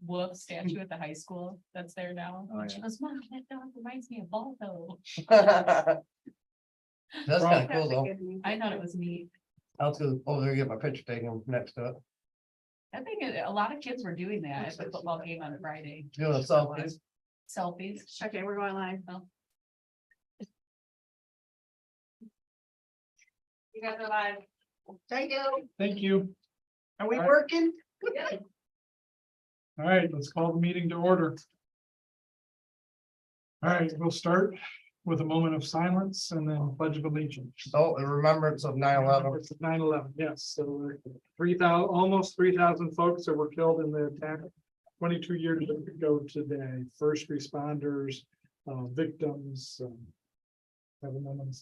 wolf statue at the high school that's there now. Oh, And she yeah. goes, Mom, that dog reminds me of Balto. That's kind of cool though. I thought it was neat. I'll have to go over there and get my picture taken next to it. I think a lot of kids were doing that at the football game on Friday. Doing a selfie. Selfies. Okay, we're going live. Oh. You guys are live. Thank you. Thank you. Are we All right. working? All right, let's call the meeting to order. All right, we'll start with a moment of silence and then pledge of allegiance. So in remembrance of 9/11. It's 9/11, yes, so 3,000, almost 3,000 folks that were killed in the attack 22 years ago today, first responders, victims. Have a moment.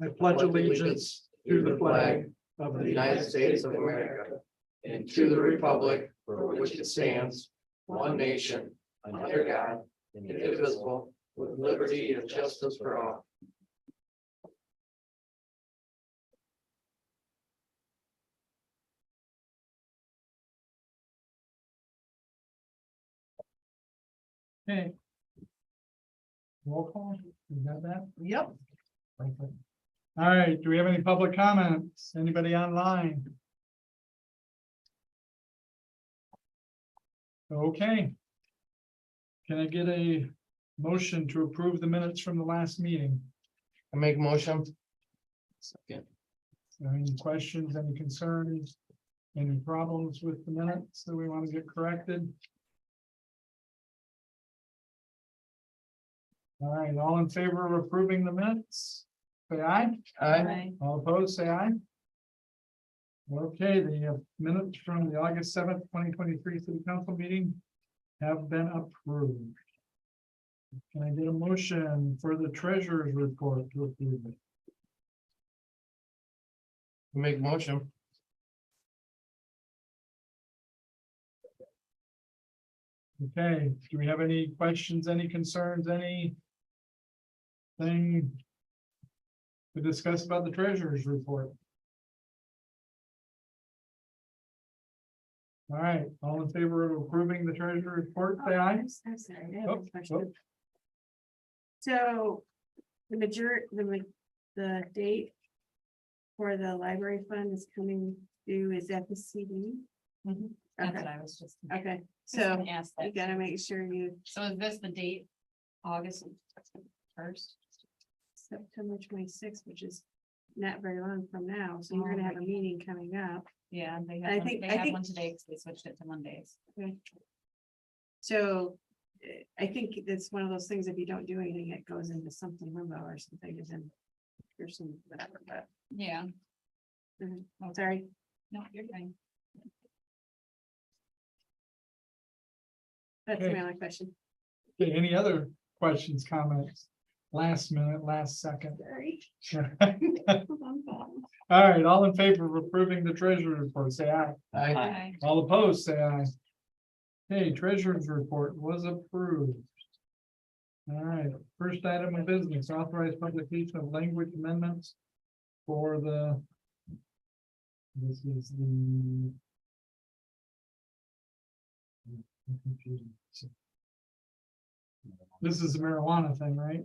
I pledge allegiance to the flag of The United States of America, and to the republic for which it stands, one nation, under God, indivisible, with liberty and justice for all. Okay. Roll call, you got that? Yep. Perfect. All right, do we have any public comments? Anybody online? Okay. Can I get a motion to approve the minutes from the last meeting? I make a motion. Second. Any questions, any concerns, any problems with the minutes that we want to get corrected? All right, all in favor of approving the minutes? Say aye. Aye. All opposed, say aye. Okay, the minutes from the August 7th, 2023 city council meeting have been approved. Can I get a motion for the treasurer's report to approve it? Make a motion. Okay, do we have any questions, any concerns, anything to discuss about the treasurer's report? All right, all in favor of approving the treasurer's report, say aye. I'm sorry, I have a Oh, question. So the date for the library fund is coming due, is that the CD? Mhm. That's Okay, what I was just. okay, So so ask you that. gotta make sure you, So is this the date? August 1st? September 26th, which is not very long from now, so you're gonna have a meeting coming up. Yeah, they I had one, think- they I had think- one today because they switched it to Mondays. So I think it's one of those things, if you don't do anything, it goes into something limbo or something, and then there's some whatever, but Yeah, sorry. no, you're fine. That's Okay. my only question. Okay, any other questions, comments? Last minute, last second. Sorry. All right, all in favor of approving the treasurer's report, say aye. Aye. Bye. All opposed, say aye. Hey, treasurer's report was approved. All right, first item of business, authorized publication of language amendments for the. This is the. I'm confused. This is the marijuana thing, right?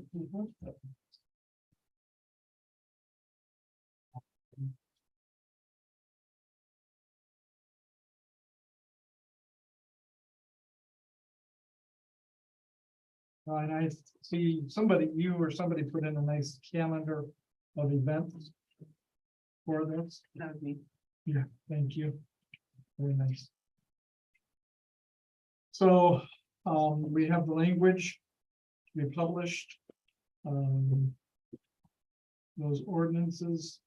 And I see somebody, you or somebody put in a nice calendar of events for this. That would be. Yeah, thank you. Very nice. So, we have the language to be published. Those ordinances.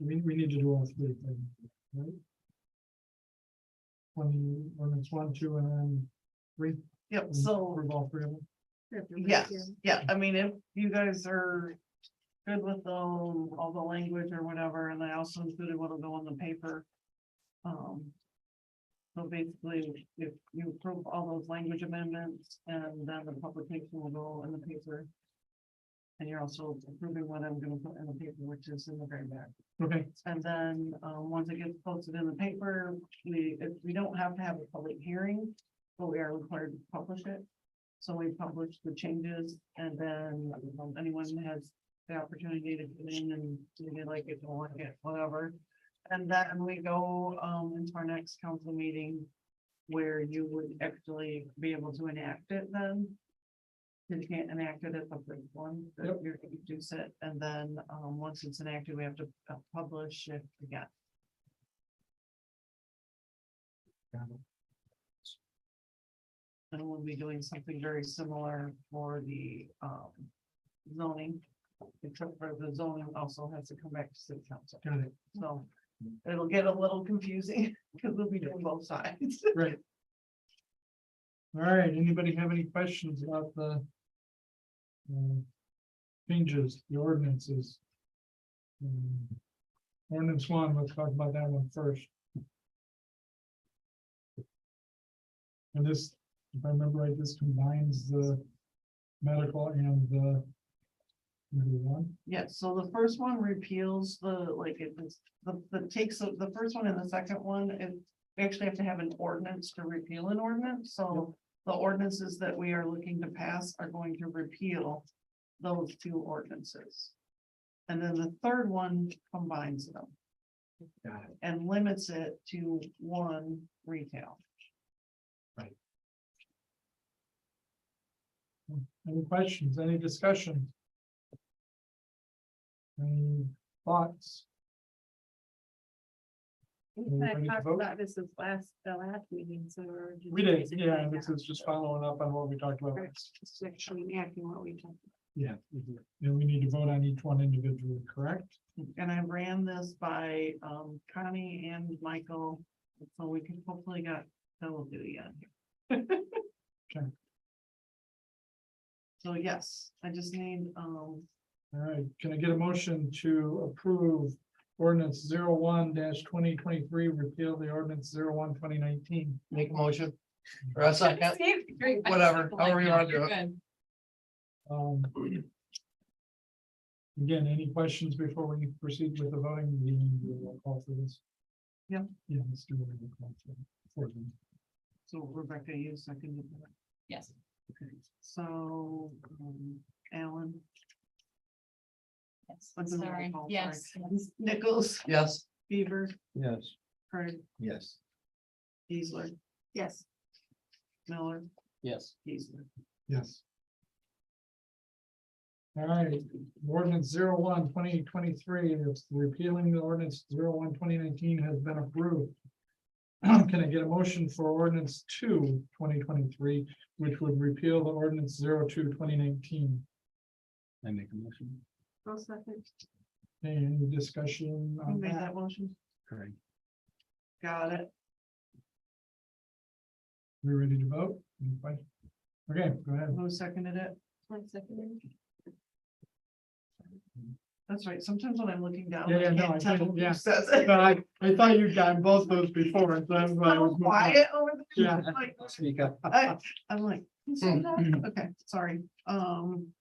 We need to do all three things, right? Ordinance 1, 2, and then 3. Yep, so, Approve all three of them. yeah, I mean, if you guys are good with all the language or whatever, and I also included what'll go in the paper. So basically, if you approve all those language amendments and then the publication will go in the paper. And you're also approving what I'm gonna put in the paper, which is in the very back. Okay, And then, once it gets posted in the paper, we don't have to have a public hearing, but we are required to publish it. So we publish the changes and then anyone has the opportunity to come in and do they like it, don't like it, whatever. And then we go, into our next council meeting where you would actually be able to enact it then. 'Cause you can't enact it at the first one, but Yep. you're gonna do set, and then, once it's enacted, we have to publish it again. And we'll be doing something very similar for the, zoning. Except for the zoning also has to come back to city council, got it, so it'll get a little confusing, because we'll be doing both sides. great. All right, anybody have any questions about the changes, the ordinances? Ordinance 1, let's talk about that one first. And this, if I remember right, this combines the medical and the one. Yeah, so the first one repeals takes the first one and the second one, we actually have to have an ordinance to repeal an ordinance, so. The ordinances that we are looking to pass are going to repeal those two ordinances. And then the third one combines them. Got it. And limits it to one retail. Any questions, any discussion? Any thoughts? We kind Ready of to talked vote? about this is the last meeting, so we're. just We did, basically yeah, this is just following up on what we talked about. Just actually enacting what we talked. Yeah. And we need to vote on each one individually, correct? And I ran this by Connie and Michael, so we can hopefully got double duty on here. Okay. So yes, I just need, All right, can I get a motion to approve ordinance 01-2023, repeal the ordinance 01-2019? Make a motion. Or a second. Steve, great. Whatever, however you wanna do You're it. good. Again, any questions before we proceed with the voting? We need to do a roll call for this. Yeah. Yeah, let's do a roll call for them. so Rebecca, you seconded that. Yes. Okay, so, Alan. Yes. What's the roll Sorry. call? Yes. Sorry. Nichols, Yes. Beaver, Yes. Craig, Yes. Geisler, Yes. Miller, Yes. Geisler. Yes. All right, ordinance 01-2023, it's repealing the ordinance 01-2019 has been approved. Can I get a motion for ordinance 2-2023, which would repeal the ordinance 02-2019? I make a motion. I'll second. Any discussion Who on made that? that motion? Correct. Got it. We ready to vote? Any questions? Okay, go ahead. Who seconded it? I seconded. That's right. Sometimes when I'm looking down. Yeah, I no, can't I tell think- who yeah. says it. No, I thought you'd gotten both those before, and so I'm glad I was So moving on. quiet over there. Yeah. Like, Speak up. I'm like, who said that? Okay, sorry. Alan,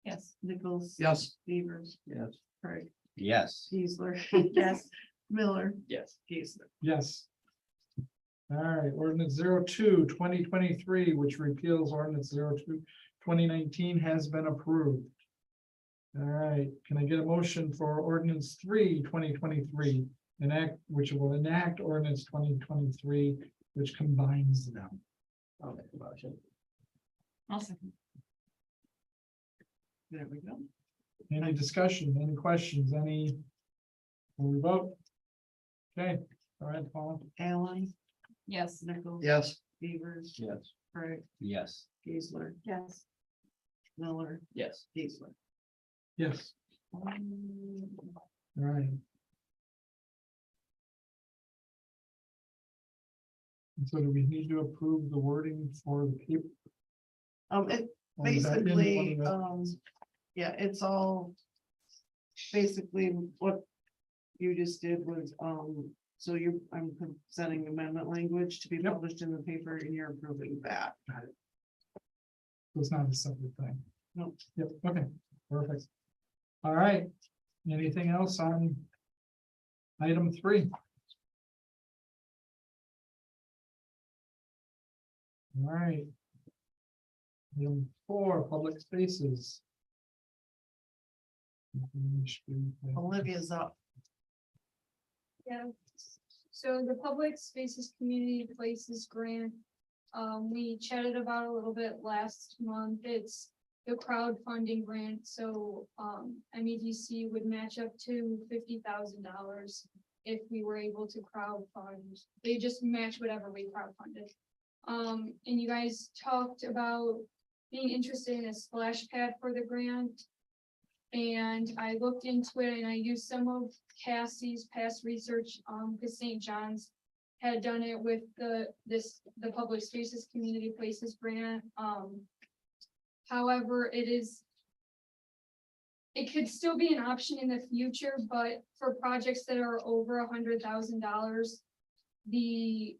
Yes. Nichols. Yes. Beavers, Yes. Craig, Yes. Geisler. Yes. Miller, Yes. Geisler. Yes. All right, ordinance 02-2023, which repeals ordinance 02-2019 has been approved. All right, can I get a motion for ordinance 3-2023, which will enact ordinance 2023, which combines them? I'll make a motion. Awesome. There we go. Any discussion, any questions, any? Will we vote? Okay, all right, Paula. Alan, Yes. Nichols. Yes. Beavers, Yes. Craig, Yes. Geisler, Yes. Miller, Yes. Geisler. Yes, all right. And so do we need to approve the wording for the paper? It Or is that in one of basically, the- yeah, it's all. Basically, what you just did was, So I'm presenting amendment language to be Yep. published in the paper and you're approving that. It's not a separate thing. Nope. Yep, okay, perfect. All right, anything else on item 3? All right. Item 4, public spaces. Olivia's up. Yeah, so the public spaces, community places grant, we chatted about a little bit last month. It's the crowdfunding grant, so, MEDC would match up to $50,000 if we were able to crowdfund. They just match whatever we crowdfunded. And you guys talked about being interested in a splash pad for the grant. And I looked into it and I used some of Cassie's past research, because St. John's had done it with the public spaces, community places grant. However, it could still be an option in the future, but for projects that are over $100,000, the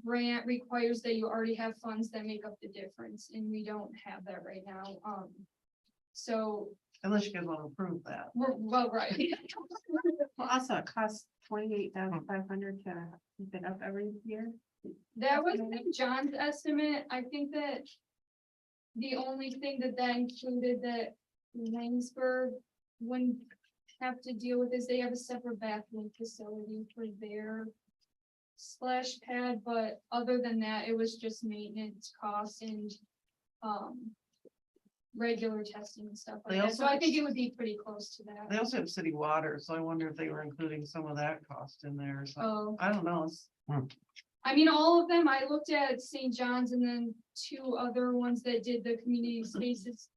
grant requires that you already have funds that make up the difference, and we don't have that right now. So Unless you guys want to approve that. we're, well, right. Well, also it costs 28,500 to keep it up every year. That was St. John's estimate. I think that the only thing that included that Langsburg wouldn't have to deal with is they have a separate bathroom facility for their splash pad, but other than that, it was just maintenance costs and regular testing and stuff They like that. also- So I think it would be pretty close to that. They also have city water, so I wonder if they were including some of that cost in there or something. Oh. I don't know. I mean, all of them, I looked at St. John's and then 2 other ones that did the community spaces.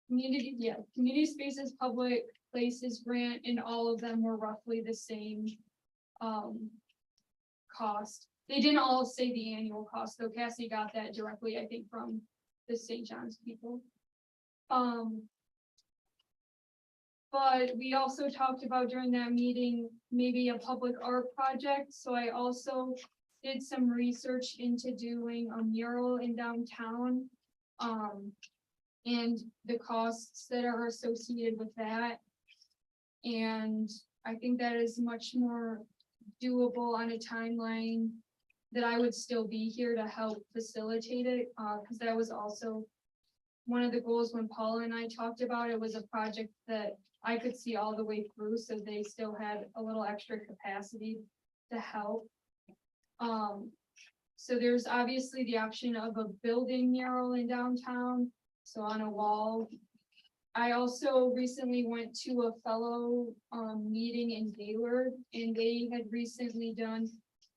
Community spaces, public places grant, and all of them were roughly the same cost. They didn't all say the annual cost, though. Cassie got that directly, I think, from the St. John's people. But we also talked about during that meeting, maybe a public art project, so I also did some research into doing a mural in downtown. And the costs that are associated with that. And I think that is much more doable on a timeline that I would still be here to help facilitate it, because that was also one of the goals when Paula and I talked about it. Was a project that I could see all the way through, so they still had a little extra capacity to help. So there's obviously the option of a building mural in downtown, so on a wall. I also recently went to a fellow meeting in Gaylord, and they had recently done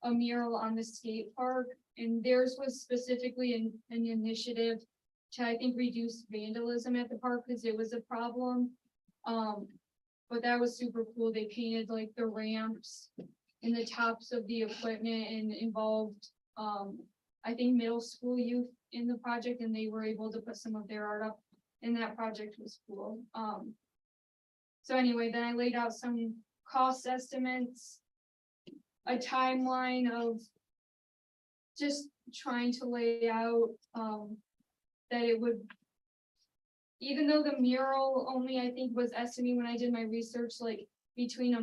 a mural on the skate park, and theirs was specifically an initiative to, I think, reduce vandalism at the park because it was a problem. But that was super cool. They painted like the ramps and the tops of the equipment and involved, I think, middle school youth in the project, and they were able to put some of their art up, and that project was cool. So anyway, then I laid out some cost estimates, a timeline of just trying to lay out, that it would, even though the mural only, I think, was estimated when I did my research, like between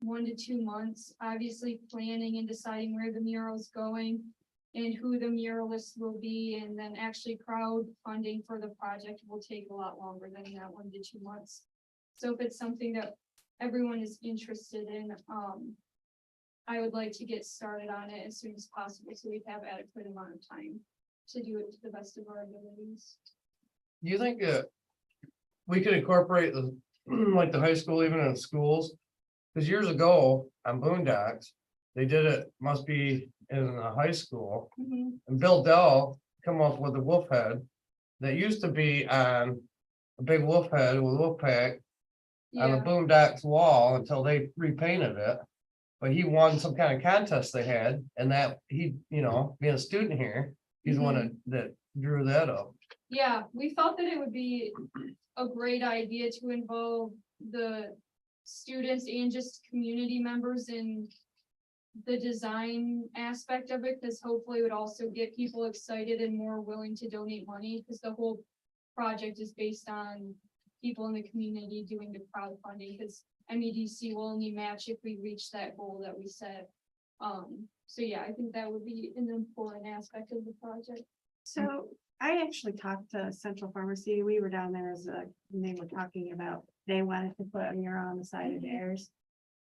1 to 2 months, obviously planning and deciding where the mural is going and who the muralist will be, and then actually crowdfunding for the project will take a lot longer than that 1 to 2 months. So if it's something that everyone is interested in, I would like to get started on it as soon as possible, so we have adequate amount of time to do it to the best of our abilities. Do you think we could incorporate the, like the high school even in schools? Because years ago on Boondocks, they did it, must be in a high school, and Bill Dell come up with a wolf head that used to be on a big wolf head with wolf pack on the Yeah, Boondocks wall until they repainted it. But he won some kind of contest they had, and that he, you know, being a student here, he's the one that drew that up. yeah, we thought that it would be a great idea to involve the students and just community members in the design aspect of it, because hopefully it would also get people excited and more willing to donate money, because the whole project is based on people in the community doing the crowdfunding, because MEDC will only match if we reach that goal that we set. So yeah, I think that would be an important aspect of the project. So I actually talked to Central Pharmacy. We were down there and they were talking about, they wanted to put a mural on the side of theirs.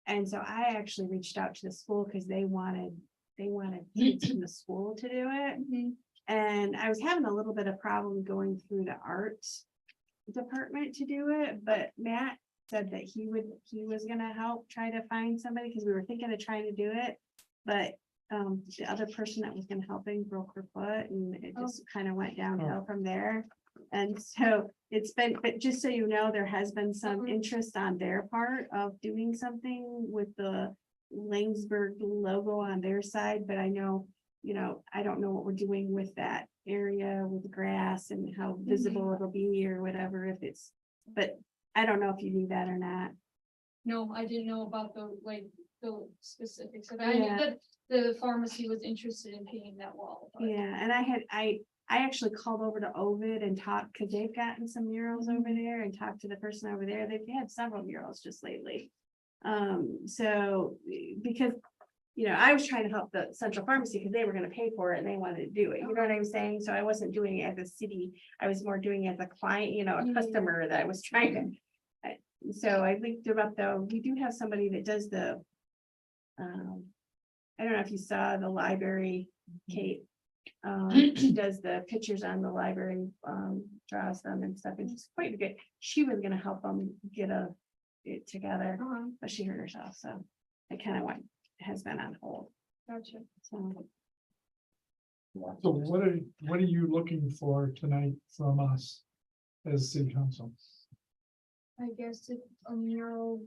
And so I actually reached out to the school because they wanted kids from the school to do it. And I was having a little bit of problem going through the arts department to do it, but Matt said that he was gonna help try to find somebody, because we were thinking of trying to do it. But the other person that was gonna help him broke her foot, and it just kind of went downhill from there. And so it's been, but just so you know, there has been some interest on their part of doing something with the Langsberg logo on their side, but I know, I don't know what we're doing with that area with the grass and how visible it'll be or whatever, if it's, but I don't know if you knew that or not. No, I didn't know about the specifics of it. I knew Yeah. that the pharmacy was interested in painting that wall. But Yeah, and I actually called over to Ovid and talked, because they've gotten some murals over there, and talked to the person over there. They've had several murals just lately. So because, I was trying to help the Central Pharmacy because they were gonna pay for it and they wanted to do it. You know what I'm saying? So I wasn't doing it as a city. I was more doing it as a client, a customer that I was trying to. So I linked them up though. We do have somebody that does the. I don't know if you saw the library, Kate. She does the pictures on the library, draws them and stuff. It's just quite good. She was gonna help them get it together, but she hurt herself, so it kind of has been on hold. Gotcha. So So what are you looking for tonight from us as city council? I guess if a mural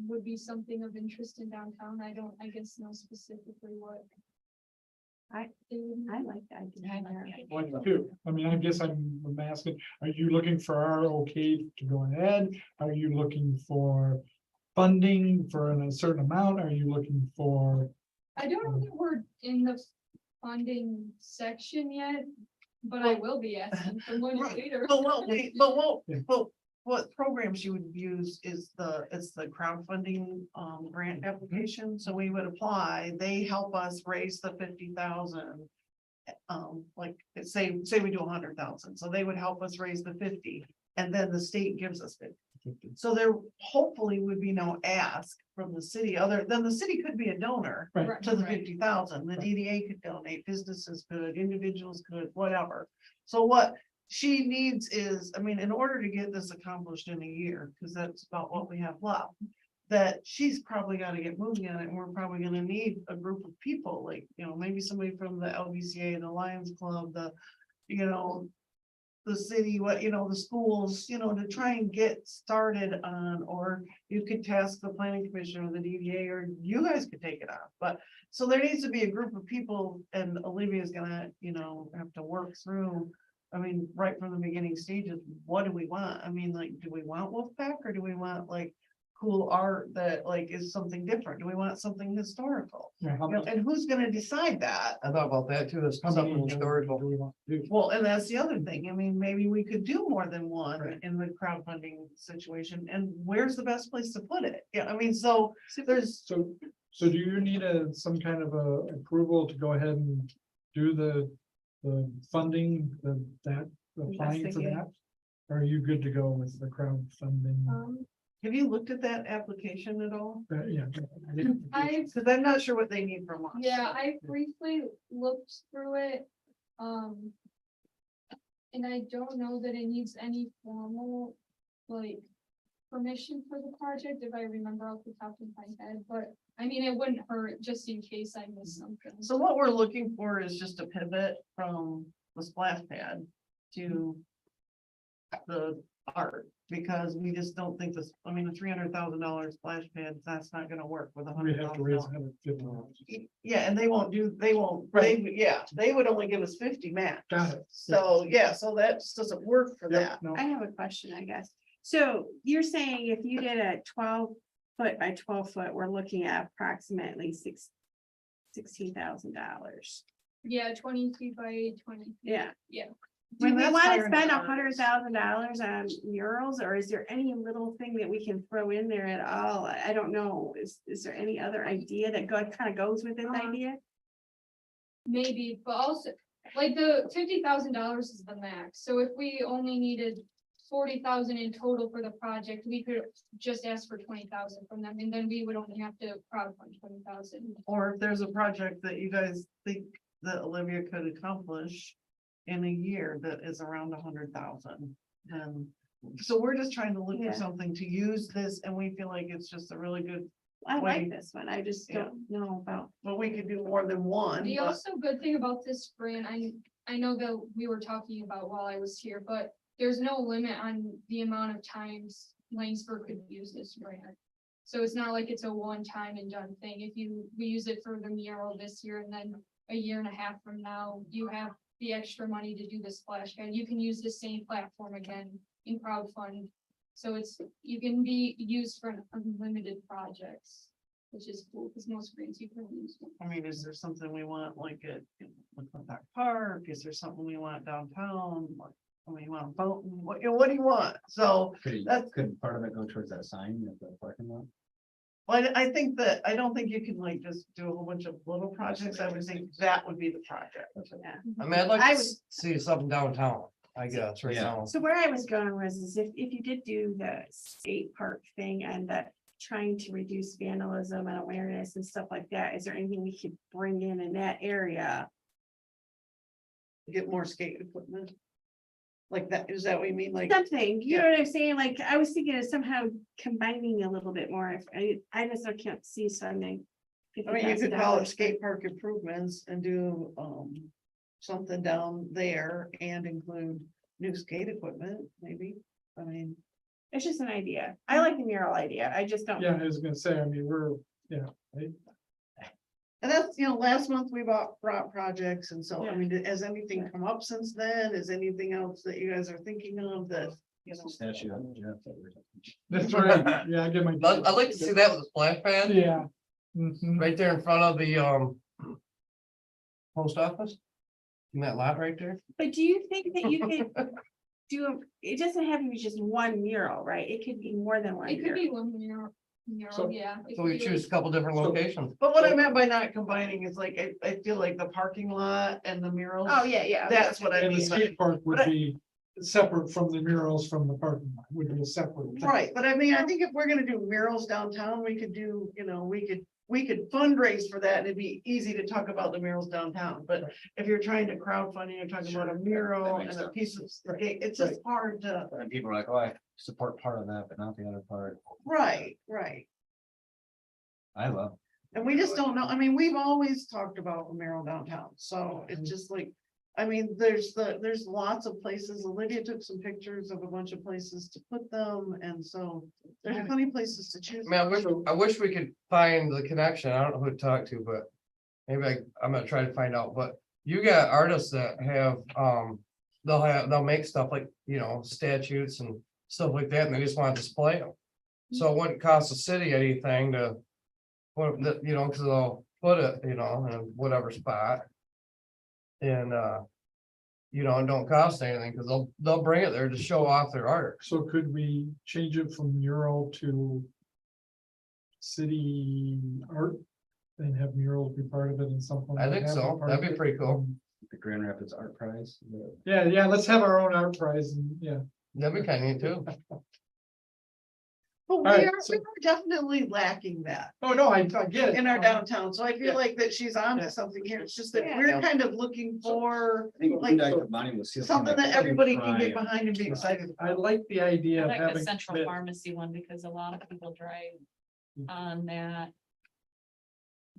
would be something of interest in downtown, I guess know specifically what. I like that idea. One, two. I mean, I guess I'm asking, are you looking for our okay to go ahead? Are you looking for funding for a certain amount? Are you looking for? I don't know that we're in the funding section yet, but I will be asking for money later. But what programs you would use is the crowdfunding grant application, so we would apply, they help us raise the 50,000. Like, say we do 100,000, so they would help us raise the 50, and then the state gives us 50. So there hopefully would be no ask from the city, other than the city could be a donor Right. to the 50,000, the DDA could donate, businesses could, individuals could, whatever. So what she needs is, I mean, in order to get this accomplished in a year, because that's about what we have left, that she's probably got to get moving on it, and we're probably going to need a group of people, like, maybe somebody from the LBCA, the Lions Club, the city, the schools, to try and get started on, or you could task the planning commission or the DDA, or you guys could take it on. But so there needs to be a group of people, and Olivia's gonna, have to work through. I mean, right from the beginning stages, what do we want? I mean, like, do we want Wolfpack, or do we want like cool art that like is something different? Do we want something historical? Yeah, how much- And who's gonna decide that? I thought about that too, as how many something historical. do we want to do? Well, and that's the other thing. I mean, maybe we could do more than one in the crowdfunding situation, and where's the best place to put it? Yeah, I mean, so there's, So do you need some kind of a approval to go ahead and do the funding, that applying for that? Or are you good to go with the crowdfunding? have you looked at that application at all? Yeah. Because I'm not sure what they need from us. Yeah, I briefly looked through it. And I don't know that it needs any formal, like, permission for the project, if I remember off the top of my head, but I mean, it wouldn't hurt just in case I missed something. So what we're looking for is just a pivot from the splash pad to the art, because we just don't think this, I mean, the $300,000 splash pad, that's not gonna work with We have to raise $100,000. $150. Yeah, and they won't, they would only give us 50 max. Got it. So, yeah, so that just doesn't work for Yep, that. no. I have a question, I guess. So you're saying if you did a 12 foot by 12 foot, we're looking at approximately $16,000. Yeah, 20 feet by 20. Yeah. Yeah. Do Well, we that's want higher to than spend ours. $100,000 on murals, or is there any little thing that we can throw in there at all? I don't know. Is there any other idea that kind of goes with this idea? Maybe, but also, like the $50,000 is the max, so if we only needed 40,000 in total for the project, we could just ask for 20,000 from them, and then we would only have to crowdfund 20,000. Or if there's a project that you guys think that Olivia could accomplish in a year that is around 100,000, then. So we're just trying to look Yeah. for something to use this, and we feel like it's just a really good, I like Wait. this one. I just Yeah. don't know about. well, we could do more than one. The but- also good thing about this grant, I know that we were talking about while I was here, but there's no limit on the amount of times Langsford could use this grant. So it's not like it's a one-time and done thing. If we use it for the mural this year and then a year and a half from now, you have the extra money to do the splash pad, you can use the same platform again in crowdfund. So you can be used for unlimited projects, which is cool, because most grants you can use. I mean, is there something we want like at McClintock Park? Is there something we want downtown? Like, I mean, you want a fountain? What do you want? So that's- Could part of it go towards that sign at the parking lot? well, I think that, I don't think you can like just do a whole bunch of little projects. I would think that would be the project. I mean, I'd like I to would- see something downtown, I guess, right Yeah. now. So where I was going was, is if you did do the skate park thing and that trying to reduce vandalism and awareness and stuff like that, is there anything we could bring in that area? Get more skate equipment. Like that, is that what you mean? Like, Something, you know what I'm saying? Like, I was thinking of somehow combining a little bit more. If I just can't see something. I mean, you could call it $50,000. skate park improvements and do, something down there and include new skate equipment, maybe. I mean, It's just an idea. I like the mural idea. I just don't. Yeah, I was gonna say, I mean, and that's, last month we brought projects, and so, I Yeah. mean, has anything come up since then? Is anything else that you guys are thinking of that, Statue. Yeah, that we're- that's right, yeah, I get my. I'd like to see that with a splash pad, Yeah. Mhm. right there in front of the, post office. In that lot right there. But do you think that you could it doesn't have to be just one mural, right? It could be more than one. It could mural. be one mural, So- yeah. it So could we be choose a couple different So- locations. but what I meant by not combining is like, I feel like the parking lot and the murals. Oh, yeah. That's what I And the mean. skate park would But I- be separate from the murals from the parking lot, would be a separate. thing. Right, but I mean, I think if we're gonna do murals downtown, we could do, we could fundraise for that, and it'd be easy to talk about the murals downtown, but if you're trying to crowdfund, you're talking about a mural That and makes a sense. piece of, it's just hard to, And people are like, oh, I support part of that, but not the other part. right. I love. And we just don't know, I mean, we've always talked about a mural downtown, so it's just like, I mean, there's lots of places, Olivia took some pictures of a bunch of places to put them, and so there's plenty of places to choose. I mean, I wish we could find the connection. I don't know who to talk to, but maybe I'm gonna try to find out, but you got artists that have, they'll make stuff like, statutes and stuff like that, and they just want to display them. So it wouldn't cost the city anything to put, cause they'll put it, in whatever spot. And, and don't cost anything, cause they'll bring it there to show off their art. So could we change it from mural to city art? And have murals be part of it and something? I like think that so. part That'd of be it? pretty cool. The Grand Rapids Art Prize. Yeah, let's have our own art prize and, yeah. That'd be kind of neat too. But right, we are so- definitely lacking that Oh, no, I get it. in our downtown, so I Yeah. feel like that she's on to something here, it's just that Yeah. we're kind of looking for I think Like, Boondock Money was something that everybody can get behind and be excited I about. like the idea I of like the having. central that- pharmacy one because a lot of people drive on that.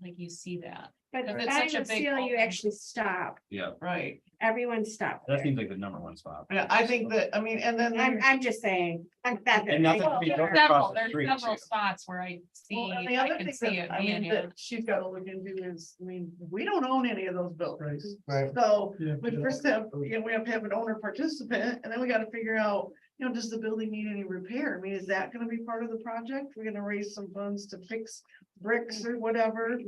Like you see that. But If it's I such a big feel you open- actually stop. Yeah, Right, Everyone stopped. that seems like the number one spot. yeah, I think that, I mean, and then. I'm just saying. I'm that. And nothing Well, to be there's done across several, the there's street, several too. spots where I see, Well, and the I other can thing see that, it I mean, being, that she's gotta look into is, I mean, we don't own any of those buildings. Right. So Yeah, we yeah. first have, we have to have an owner participant, and then we gotta figure out, you know, does the building need any repair? I mean, is that gonna be part of the project? We're gonna raise some funds to fix bricks or whatever.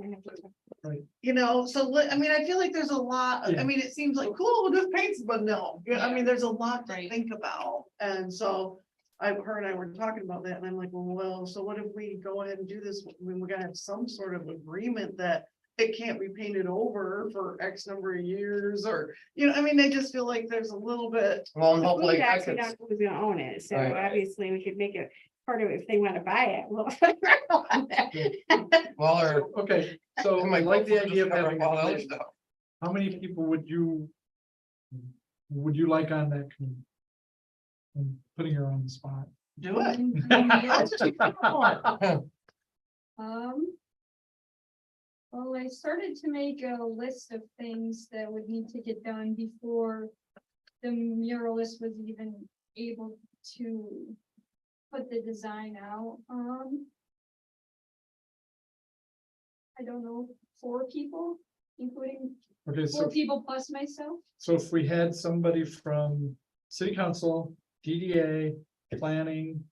Right. You know, so I mean, I feel like there's a lot, Yeah. I mean, it seems like, cool, we'll just paint, but no, I mean, there's a lot to Right. think about. And so her and I were talking about that and I'm like, well, so what if we go ahead and do this? I mean, we gotta have some sort of agreement that it can't be painted over for X number of years or, you know, I mean, I just feel like there's a little bit. Well, and The hopefully, food I actually could- don't know who's gonna own it, so Right. obviously we could make it part of it if they wanna buy it. Well. well, or. Okay, so I like the idea of having, all the other a- stuff. how many people would you like on that committee? And putting her on the spot. Do it. Well, I started to make a list of things that would need to get done before the muralist was even able to put the design out. I don't know, 4 people, including Okay, 4 people plus myself. so if we had somebody from city council, DDA, planning.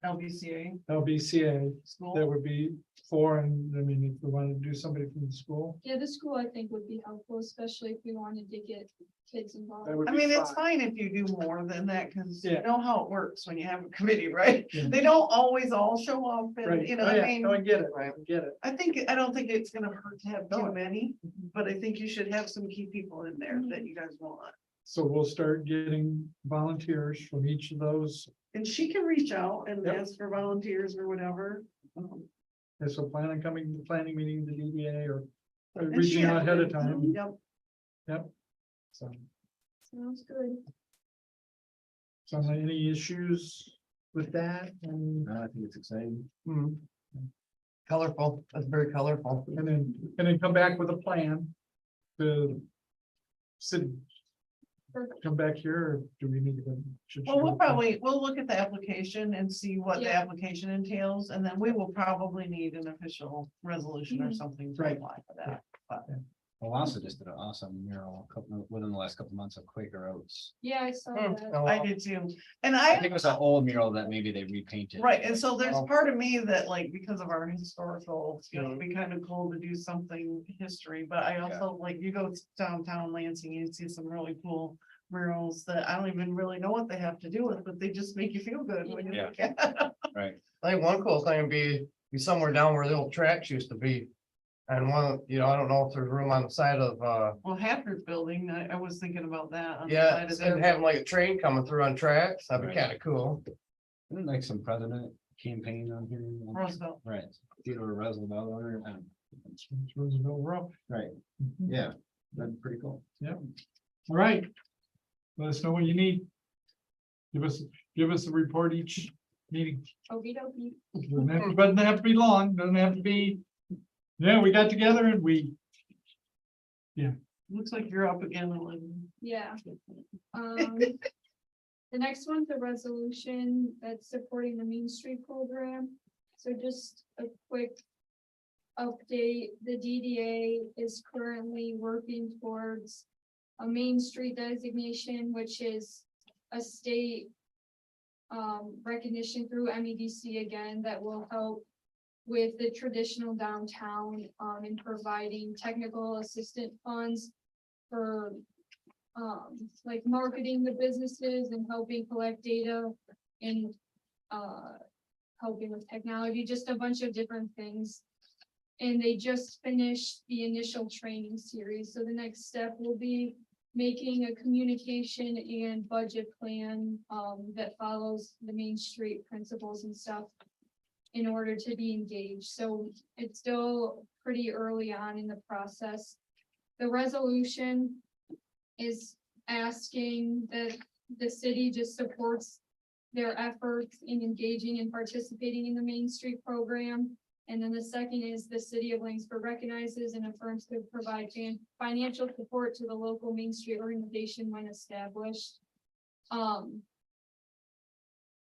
LBCA LBCA, that school. would be 4, and I mean, if we wanted to do somebody from the school. Yeah, the school I think would be helpful, especially if we wanted to get kids involved. that would I be mean, it's 5. fine if you do more than that, cause you Yeah. know how it works when you have a committee, right? Yeah. They don't always all show up and, Right, you know, oh I yeah, mean. no, I get it, I get it. I don't think it's gonna hurt to have No. too many, but I think you should have some key people in there that you guys want. So we'll start getting volunteers from each of those. And she can reach out and Yep. ask for volunteers or whatever. And so plan on coming to the planning meeting, the DDA, or And reaching she out ahead of has- time, Yep, so. Sounds good. So any issues with that? And I think it's exciting. Hmm. Colorful, that's very colorful. then come back with a plan to sit, come back here, or do we need to? should she well, go- we'll look at the application and see what the Yeah. application entails, and then we will probably need an official resolution or Mhm. something to Right. apply for that. Well, also just did an awesome mural within the last couple months of Quaker Oats. Yeah, I saw Hmm, that. oh, I well. did too, and I think it was an old mural that maybe they repainted. right, and so there's Oh. part of me that like, because of our historical, you know, Mhm. it'd be kind of cool to do something history, but I also, like, you go downtown Lansing, you see some really cool murals that I don't even really know what they have to do with, but they just make you feel good when you Yeah. look at them. Right. I think one cool thing would be somewhere down where the old tracks used to be. And one, I don't know if there's room on the side of, Well, Hatford Building, I was thinking about that. on the yeah, side of and their- having like a train coming through on tracks, that'd be Right. kind of cool. Isn't like some president campaign on here. Roosevelt. Right. Theodore Roosevelt, Roosevelt Road. right, yeah, that'd be pretty cool. All right. Let us know what you need. Give us a report each meeting. Okey dokey. Doesn't have to be long, doesn't have to be. Yeah, we got together and we, Looks like you're up again, Ellen. Yeah. The next one's a resolution that's supporting the Main Street program. So just a quick update, the DDA is currently working towards a Main Street designation, which is a state recognition through MEDC again, that will help with the traditional downtown, and providing technical assistant funds for like marketing the businesses and helping collect data and helping with technology, just a bunch of different things. And they just finished the initial training series, so the next step will be making a communication and budget plan that follows the Main Street principles and stuff in order to be engaged. So it's still pretty early on in the process. The resolution is asking that the city just supports their efforts in engaging and participating in the Main Street program. And then the second is the city of Langsford recognizes and affirms to provide financial support to the local Main Street organization when established. The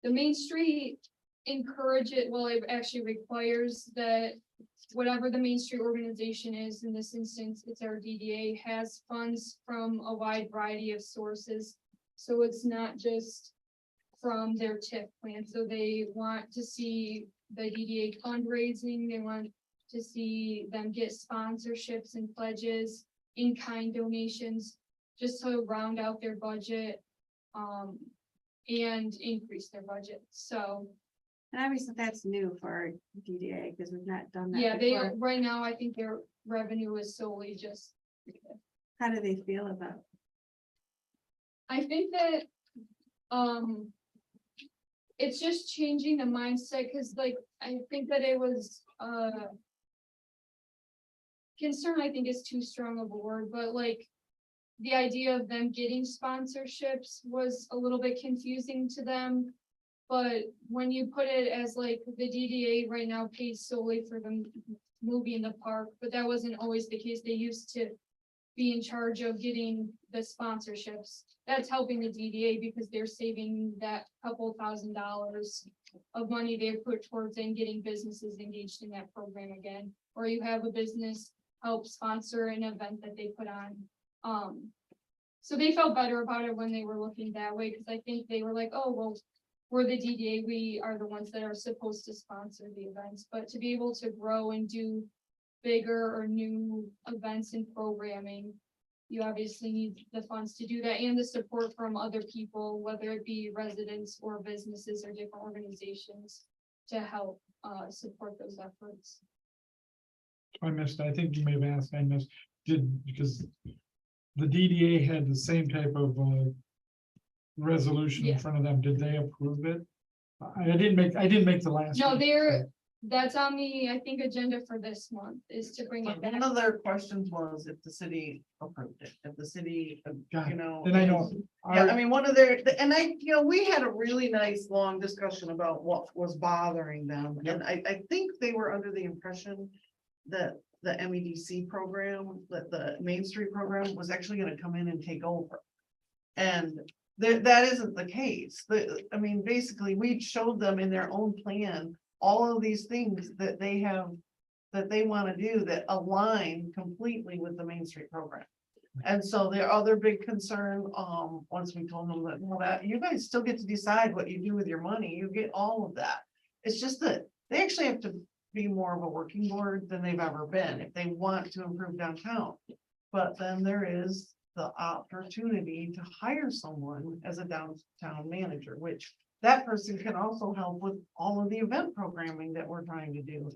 Main Street it actually requires that whatever the Main Street organization is, in this instance, it's our DDA, has funds from a wide variety of sources. So it's not just from their TIF plan, so they want to see the DDA fundraising, they want to see them get sponsorships and pledges, in-kind donations, just to round out their budget, and increase their budget, so. And obviously that's new for DDA because we've not done that. Yeah, they, before. right now, I think their revenue is solely just. How do they feel about? I think that, it's just changing the mindset, cause like, I think that it was, concern, I think is too strong of a word, but like, the idea of them getting sponsorships was a little bit confusing to them. But when you put it as like, the DDA right now pays solely for the movie in the park, but that wasn't always the case. They used to be in charge of getting the sponsorships. That's helping the DDA because they're saving that couple $1,000s of money they put towards in getting businesses engaged in that program again. Or you have a business help sponsor an event that they put on. So they felt better about it when they were looking that way, because I think they were like, oh, well, we're the DDA, we are the ones that are supposed to sponsor the events, but to be able to grow and do bigger or new events and programming, you obviously need the funds to do that and the support from other people, whether it be residents or businesses or different organizations to help support those efforts. I missed, I think you may have asked, I missed, because the DDA had the same type of, resolution in Yeah. front of them. Did they approve it? I didn't make the last. No, one. that's on the, I think, agenda for this month is to bring it back. One of their questions was if the city approved it, if the city, Got you it. know. And I know. Yeah, I mean, one of their, and we had a really nice, long discussion about what was bothering them. And I think they were under the impression that the MEDC program, that the Main Street program was actually gonna come in and take over. And that isn't the case. I mean, basically, we showed them in their own plan, all of these things that they have, that they want to do that align completely with the Main Street program. And so their other big concern, once we told them that, well, that you guys still get to decide what you do with your money, you get all of that. It's just that they actually have to be more of a working board than they've ever been if they want to improve downtown. But then there is the opportunity to hire someone as a downtown manager, which that person can also help with all of the event programming that we're trying to do.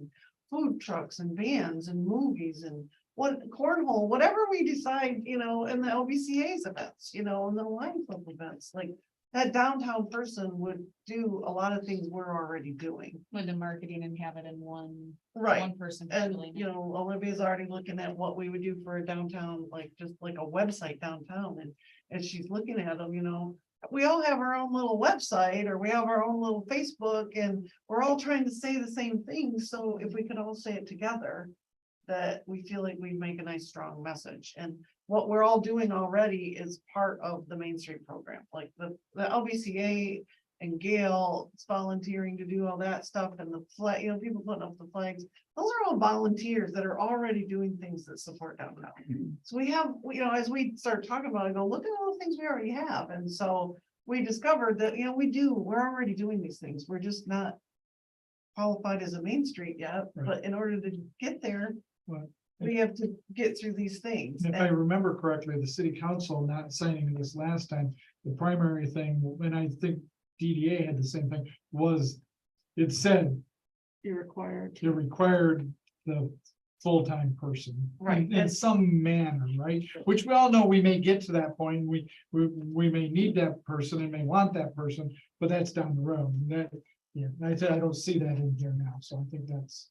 Food trucks and bands and movies and cornhole, whatever we decide, you know, in the LBCA's events, you know, and the Lions Club events, like that downtown person would do a lot of things we're already doing. With the marketing and have it in one person. And, doing you it. know, Olivia's already looking at what we would do for a downtown, like, just like a website downtown, and she's looking at them, you know. We all have our own little website, or we have our own little Facebook, and we're all trying to say the same thing, so if we could all say it together, that we feel like we make a nice, strong message, and what we're all doing already is part of the Main Street program, like the LBCA and Gail is volunteering to do all that stuff, and the flag, you know, people putting up the flags. Those are all volunteers that are already doing things that support downtown. So we have, you know, as we start talking about it, go, look at all the things we already have, and so we discovered that, you know, we're already doing these things, we're just not qualified as a Main Street yet, but in order to get there, Right. we have to get through these things. If I remember correctly, the city council not signing this last time, the primary thing, and I think DDA had the same thing, was it said You're required. you required the full-time person. Right. In some manner, right? Which we all know we may get to that point. We may need that person and may want that person, but that's down the road. That, yeah, I said, I don't see that in here now, so I think that's.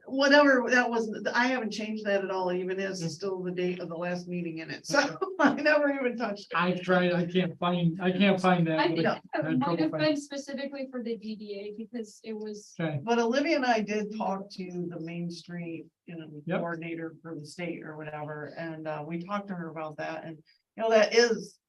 Whatever that was, I haven't changed that at all, even as it's still the date of the last meeting in it, so I never even touched. I've tried, I can't find that. I think but it had might trouble have finding- been specifically for the DDA because it was. Okay, But Olivia and I did talk to the Main Street, you know, Yep. coordinator for the state or whatever, and we talked to her about that, and you know, that is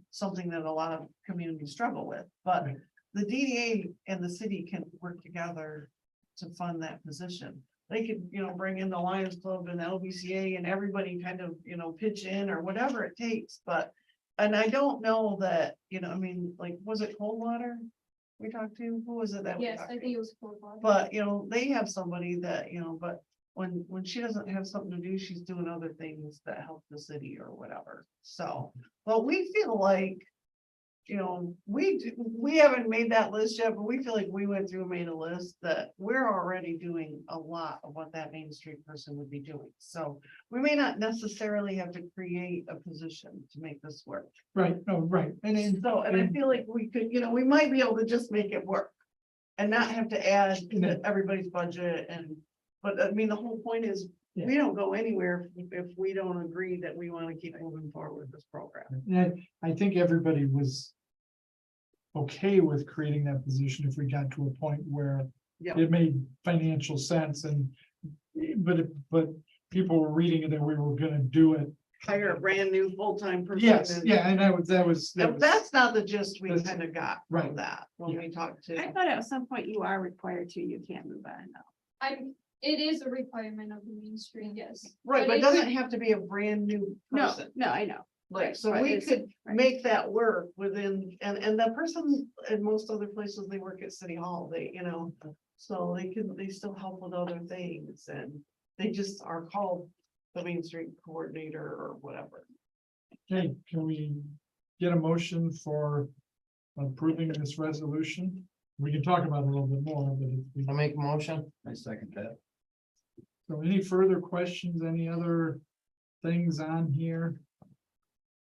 something that a lot of communities struggle with, but Right. the DDA and the city can work together to fund that position. They could, you know, bring in the Lions Club and LBCA and everybody kind of, you know, pitch in or whatever it takes, but And I don't know that, I mean, like, was it Coldwater? We talked to, who was it that? we Yes, talked I to? think it was Coldwater. But, they have somebody that, but when she doesn't have something to do, she's doing other things that help the city or whatever. So, but we feel like, we haven't made that list yet, but we feel like we went through and made a list that we're already doing a lot of what that Main Street person would be doing. So we may not necessarily have to create a position to make this work. Right, no, right, and then. So, and I feel like we could, we might be able to just make it work. And not have to add to everybody's budget but I mean, the whole point is, we don't go anywhere if we don't agree that we want to keep moving forward with this program. And I think everybody was okay with creating that position if we got to a point where Yeah. it made financial sense but people were reading it and we were gonna do it. Hire a brand new full-time person. Yes, and- yeah, and that was. That's not the gist we That's- kind of got right. from that when Yeah. we talked I to. thought at some point you are required to, you can't move on now. It is a requirement of the Main Street, yes. Right, but it it could- doesn't have to be a brand new No, person. no, I know. Like, right, so but we it's- could right. make that work within, and that person in most other places, they work at City Hall, so they still help with other things and they just are called the Main Street Coordinator or whatever. Okay, can we get a motion for approving this resolution? We can talk about it a little bit more, but I make a motion. I second that. so any further questions, any other things on here?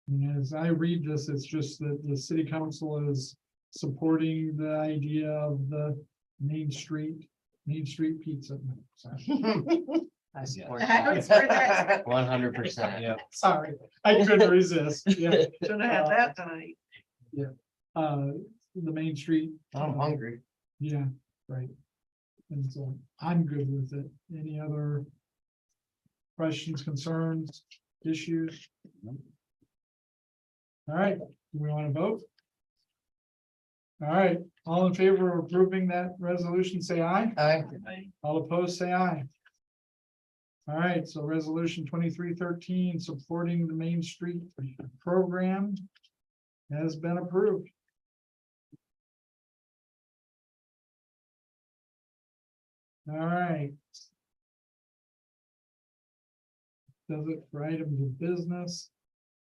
And as I read this, it's just that the city council is supporting the idea of the Main Street pizza. I support I was for that. 100%. Yeah. Sorry, I couldn't resist. Yeah, Should have had that tonight. the Main Street. I'm hungry. Yeah, right. And so I'm good with it. Any other questions, concerns, issues? All right, do we want to vote? All right, all in favor of approving that resolution, say aye. Aye. All opposed, say aye. All right, so resolution 2313, supporting the Main Street program has been approved. All right. Does it for items of business?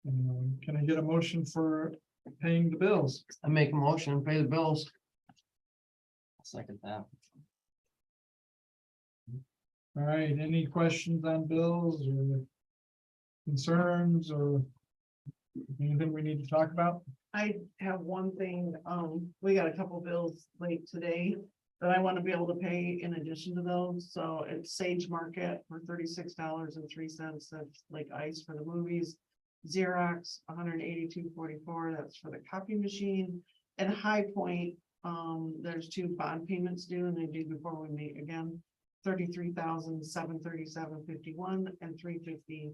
Can I get a motion for paying the bills? I make a motion, pay the bills. Second that. All right, any questions on bills or concerns or anything we need to talk about? I have one thing, we got a couple bills late today that I want to be able to pay in addition to those, so it's Sage Market for $36.03, that's like ice for the movies. Xerox, $182.44, that's for the copy machine, and High Point, there's 2 bond payments due, and they do before we meet again. $33,737.51 and $350.55,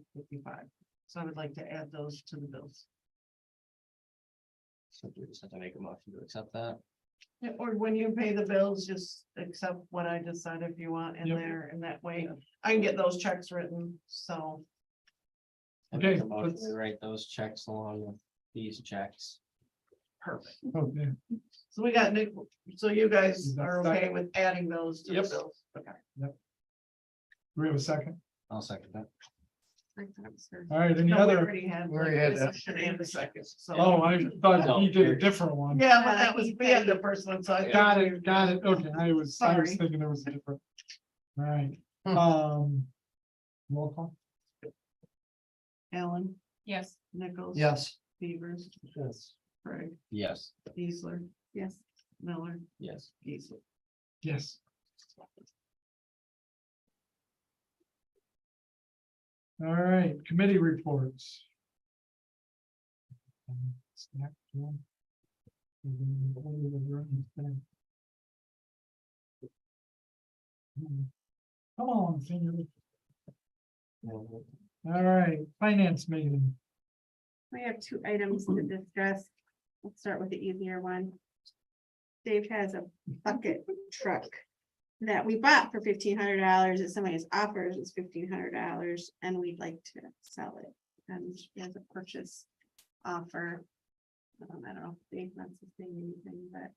so I would like to add those to the bills. So do we just have to make a motion to accept that? Yeah, or when you pay the bills, just accept what I just said if you want in Yep. there, and that way I can get those checks written, so. I make Okay, a motion let's- to write those checks along with these checks. Perfect. Okay, So we got Nick, so you guys Is that are okay second? with adding those to the Yep. bills? Okay. do we have a second? I'll second that. All right, any No, we other? already had. We already had the that. second and the second, so. Oh, I thought he did a different one. Yeah, but that was, we had the first one, so I. Got it, okay, I was Sorry. thinking there was a different. All right, roll call. Alan, Yes. Nichols. Yes. Beavers, Yes. Craig, Yes. Geisler, Yes. Miller, Yes. Geisler. Yes. All right, committee reports. Snack one. Come on, finger. All right, finance meeting. We have 2 items to discuss. Let's start with the easier one. Dave has a bucket truck that we bought for $1,500 that somebody has offered us $1,500 and we'd like to sell it. And he has a purchase offer. I don't know if Dave wants to say anything, but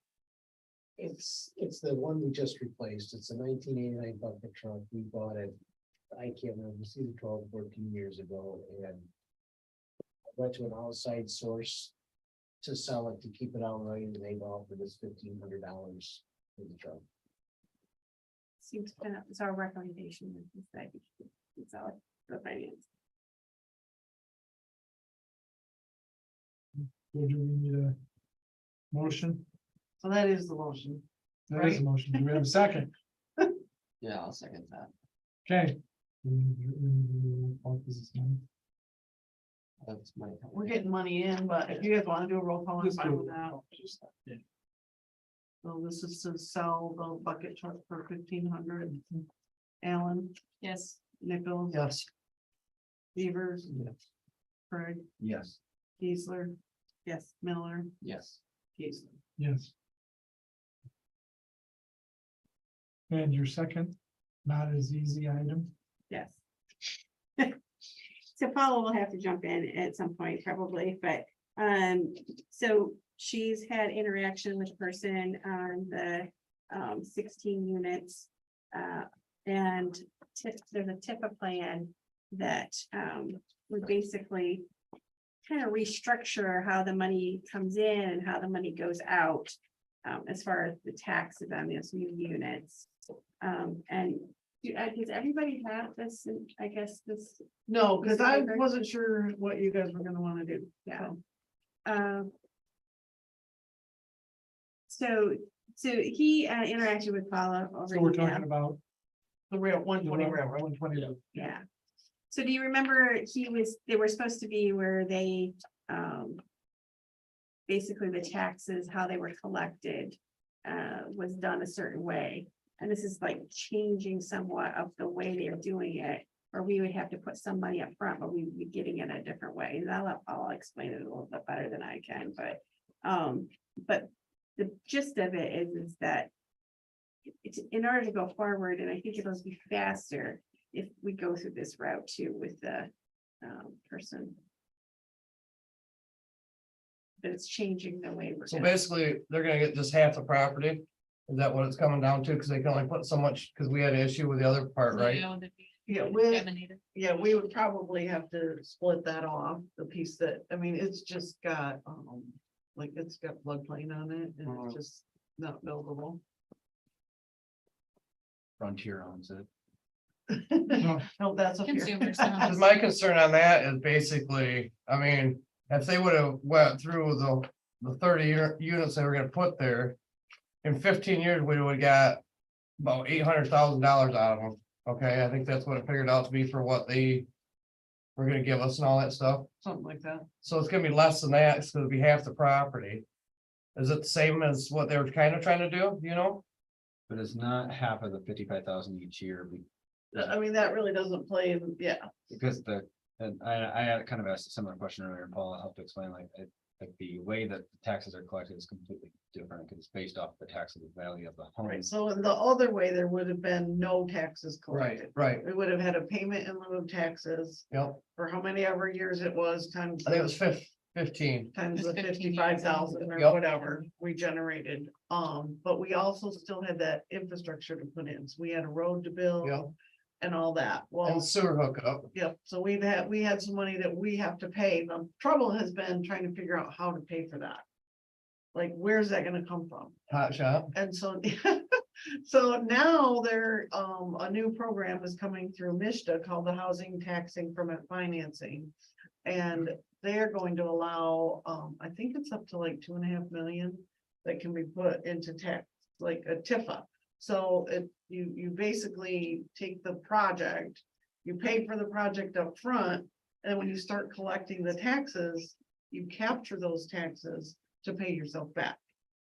It's the one we just replaced. It's a 1989 bucket truck. We bought it. I can't remember, it's either 12 or 14 years ago, and I went to an outside source to sell it, to keep it outright, and they offered us $1,500 for the truck. seems kind of, it's our recommendation. Is that it's all the finance. So do we need a motion? So that is the motion. There is a motion. Do we have a second? Yeah, I'll second that. Okay. That's my. We're getting money in, but if you guys want to do a roll call, I'm Just fine do with it. that. So this is to sell the bucket truck for 1,500. Alan, Yes, Nichols. Yes. Beavers, Yes. Craig, Yes. Geisler, Yes, Miller, Yes. Geisler. Yes. And your second, not as easy item. yes. So Paula will have to jump in at some point probably, but, so she's had interaction with a person on the, 16 units. And there's a TIFA plan that, would basically kind of restructure how the money comes in and how the money goes out, as far as the taxes on these new units. And does everybody have this, I guess, this, No, because I Paper. wasn't sure what you guys were gonna want to do. yeah. So, So he interacted with Paula over So we're email. talking about. The real 120 railroad. 120. Yeah. So do you remember they were supposed to be where they, basically the taxes, how they were collected, was done a certain way. And this is like changing somewhat of the way they're doing it, or we would have to put some money up front, but we would be getting it a different way. And I'll explain it a little bit better than I can, but the gist of it is that it's in order to go forward, and I think it'll be faster if we go through this route too with the person. But it's changing the way we're. So gonna- basically, they're gonna get just half the property. Is that what it's coming down to? Because they can only put so much, because we had an issue with the other part, right? Yeah, we would probably have to split that off, the piece that, I mean, it's just got, like, it's got floodplain on it, and Mhm. it's just not buildable. Frontier owns it. No, that's up here. consumers. Because my concern on that is basically, I mean, if they would have went through the 30 units they were gonna put there. In 15 years, we would have got about $800,000 out of them. Okay, I think that's what it figured out to be for what they were gonna give us and all that stuff. Something like that. So it's gonna be less than that. It's gonna be half the property. Is it the same as what they were kind of trying to do, you know? But it's not half of the 55,000 each year. I mean, that really doesn't play in, yeah, Because and I had kind of asked a similar question earlier, and Paula helped to explain, like the way that the taxes are collected is completely different, because it's based off the taxable value of the home. right, so in the other way, there would have been no taxes collected. Right, We would have had a payment in lieu of taxes yep. for how many ever years it was, times. I think it was 15. Times the It's 15 years. 55,000 or Yep. whatever we generated, but we also still had that infrastructure to put in, so we had a road to build. Yep. And all that, well, And sewer hookup. yep, so we had some money that we have to pay, the trouble has been trying to figure out how to pay for that. Like, where's that gonna come from? Hot shop. And so, so now a new program is coming through MISTA called the Housing Tax Increment Financing. And they're going to allow, I think it's up to like 2.5 million that can be put into tax, like a TIFA. So you basically take the project, you pay for the project up front, and when you start collecting the taxes, you capture those taxes to pay yourself back.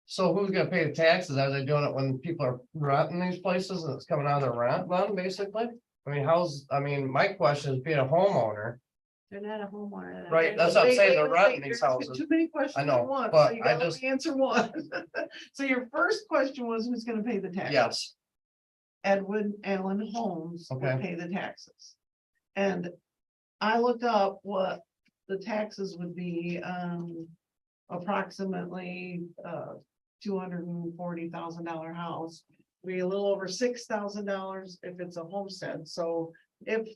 So who's gonna pay the taxes? Are they doing it when people are renting these places and it's coming out of their rent fund, basically? I mean, my question is being a homeowner, They're not a homeowner. right? That's what I'm saying, they're renting these You're asking houses. Too many questions I know, at once, but so you I gotta just- answer one. So your first question was, who's gonna pay the tax? Yes, Edwin Allen Holmes would Okay. pay the taxes. And I looked up what the taxes would be, approximately, $240,000 house. Be a little over $6,000 if it's a homestead, so if.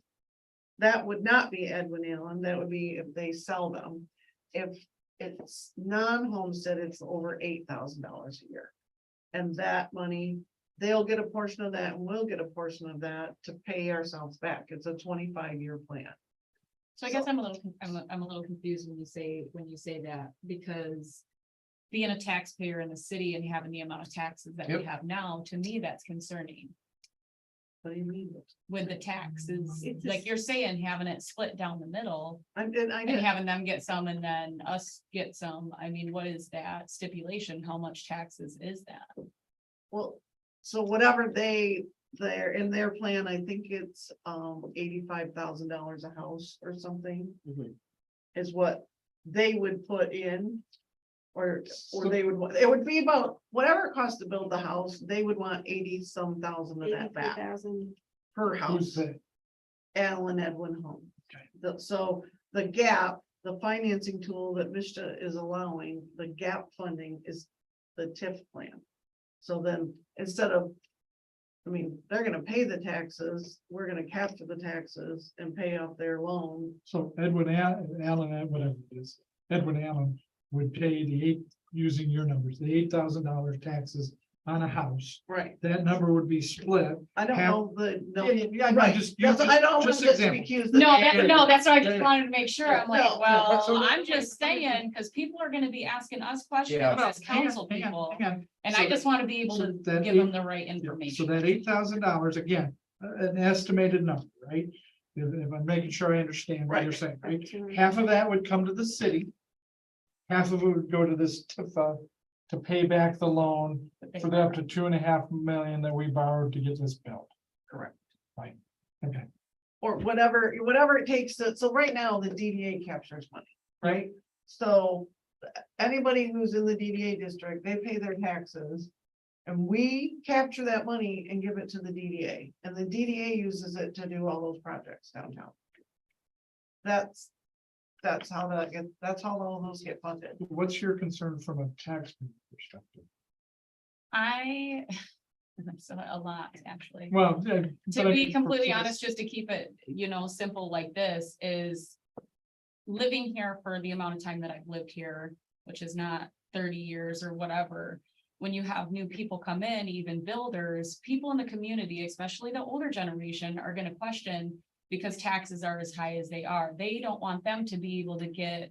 That would not be Edwin Allen, that would be if they sell them. If it's non-homestead, it's over $8,000 a year. And that money, they'll get a portion of that and we'll get a portion of that to pay ourselves back. It's a 25-year plan. So I guess I'm a little confused when you say that, because being a taxpayer in the city and having the amount of taxes that we Yep. have now, to me, that's concerning. What do you mean? With the taxes, It's like you're saying, having it split down the middle And I and did, having them get some and then us get some. I mean, what is that stipulation? How much taxes is that? well, so whatever they're in their plan, I think it's $85,000 a house or something. Mhm. Is what they would put in. Or they would, it would be about whatever it costs to build the house, they would want 80-some thousand of that back 83,000. per Who's house. that? Alan Edwin home. Okay. So the gap, the financing tool that Vista is allowing, the gap funding is the TIF plan. So then instead of, I mean, they're gonna pay the taxes, we're gonna capture the taxes and pay off their loan. So Allen, whatever it is, Edwin Allen would pay using your numbers, the $8,000 taxes on a house. Right. That number would be split. I don't Half- know Yeah, right. just- That's- I don't want just this to example. be accused. No, that- that's what I just Yeah. wanted to make sure. I'm like, No, well, so- I'm just saying, because people are gonna be asking us questions Yeah. as council people. Hang on. And So I just want to be able so to that give them eight- the right So information. that $8,000, again, an estimated number, right? If I'm making sure I understand what you're saying, right? Half of that would come to the city. Half of it would go to this TIFA to pay back the loan for the up to 2.5 million that we borrowed to get this built. Correct. Right, okay. Or whatever it takes to, so right now, the DDA captures money, right? So anybody who's in the DDA district, they pay their taxes. And we capture that money and give it to the DDA, and the DDA uses it to do all those projects downtown. That's how that's how all those get funded. What's your concern from a tax perspective? I'm so a lot, actually. Well. To be completely honest, just to keep it, simple like this is living here for the amount of time that I've lived here, which is not 30 years or whatever. When you have new people come in, even builders, people in the community, especially the older generation, are going to question because taxes are as high as they are. They don't want them to be able to get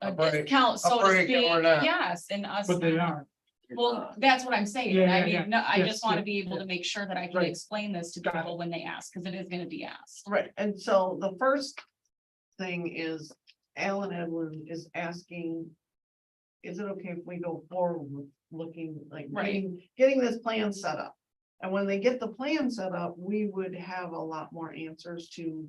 a A break- discount, so a to break, and speak. we're not. Yes, and us. But they not. aren't. Well, that's what I'm saying. Yeah, I yeah, mean, yeah. no, I Yes, just want yeah, to be able yeah. to make sure that I can Right. explain this to Got it. people when they ask, because it is going to be asked. Right, and so the first thing is Alan Edwin is asking. Is it okay if we go forward with looking like Right. getting this plan set up? And when they get the plan set up, we would have a lot more answers to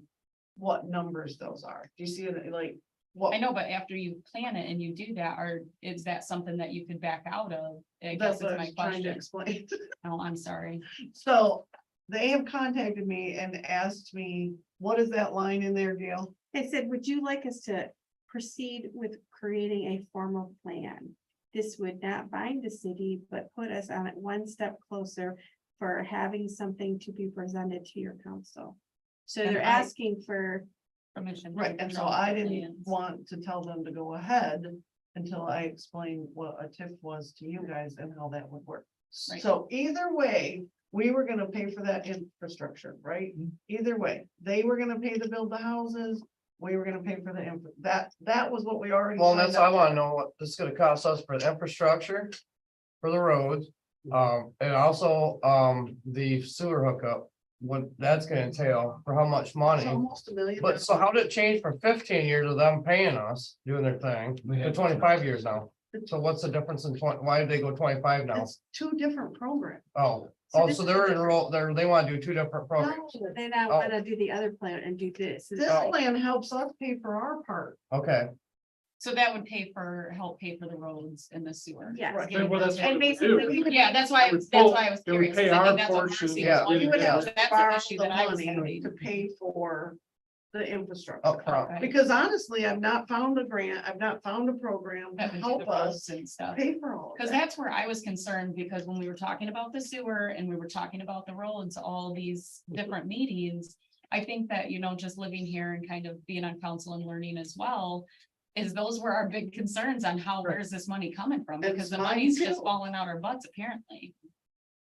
what numbers those are. Do you see it like? What? I know, but after you plan it and you do that, is that something that you could back out of? I That's guess what is I my was trying to question. explain. Oh, I'm sorry. So they have contacted me and asked me, what is that line in there, Gail? They said, would you like us to proceed with creating a formal plan? This would not bind the city, but put us on it one step closer for having something to be presented to your council. So And they're I- asking for, Permission. to Right, and so draw I the didn't plans. want to tell them to go ahead until I explained what a TIF was to you guys and how that would work. Right. So either way, we were gonna pay for that infrastructure, right? Either way, they were gonna pay to build the houses, we were gonna pay for the that was what we already. Well, signed that's, up I wanna for. know what this is gonna cost us for the infrastructure, for the roads, and also, the sewer hookup. What that's gonna entail, for how much It's money, almost $1 million. but so how did it change from 15 years of them paying us, doing their thing, to 25 years now? So what's the difference in why did they go 25 now? It's two different programs. Oh, this so is they're a enrolled, they wanna do two different programs, No, they now Oh. want to do the other plan and do this. This Oh. plan helps us pay for our part. okay. So that would help pay for the roads and the sewer. Yes. Right. Getting Well, that's those what in. And we basically, do. we would. Yeah, that's why, It would that's why I was it would curious. pay 'cause I our think that's what portion, Marcy yeah, was wondering, we would have because to That's borrow an issue the that I was money having. to pay for the infrastructure. upfront. Because honestly, I've not found a grant, I've not found a program to That would do help the us roads and stuff. pay for all of Cause that. that's where I was concerned, because when we were talking about the sewer and we were talking about the roads, all these different meetings. I think that, you know, just living here and kind of being on council and learning as well. Is those were our big concerns on how, where's this money coming from? It's Because the mine money's just too. falling out our butts apparently.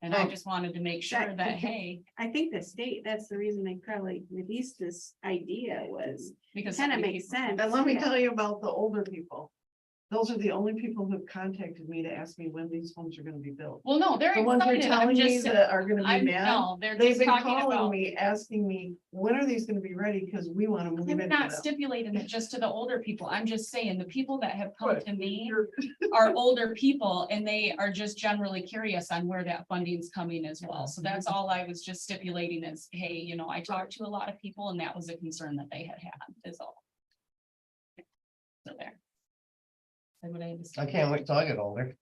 And I Hmm. just wanted to make sure that, hey, I think the state, that's the reason they probably released this idea was, because. kind of so many makes people- sense. And let me yeah. tell you about the older people. Those are the only people who've contacted me to ask me when these homes are gonna be built. Well, no, they're The ones you're excited. I'm telling me just, that are gonna be I'm, mad, no, they're they've just been talking calling about. me, asking me, when are these gonna be ready? Cause we wanna move I'm into not them. stipulating it just to the older people. I'm just saying the people that have come But to me you're- are older people and they are just generally curious on where that funding's coming as well. So that's all I was just stipulating is, hey, you know, I talked to a lot of people and that was a concern that they had is all. So there. Say what I had to say. I can't wait till I get older.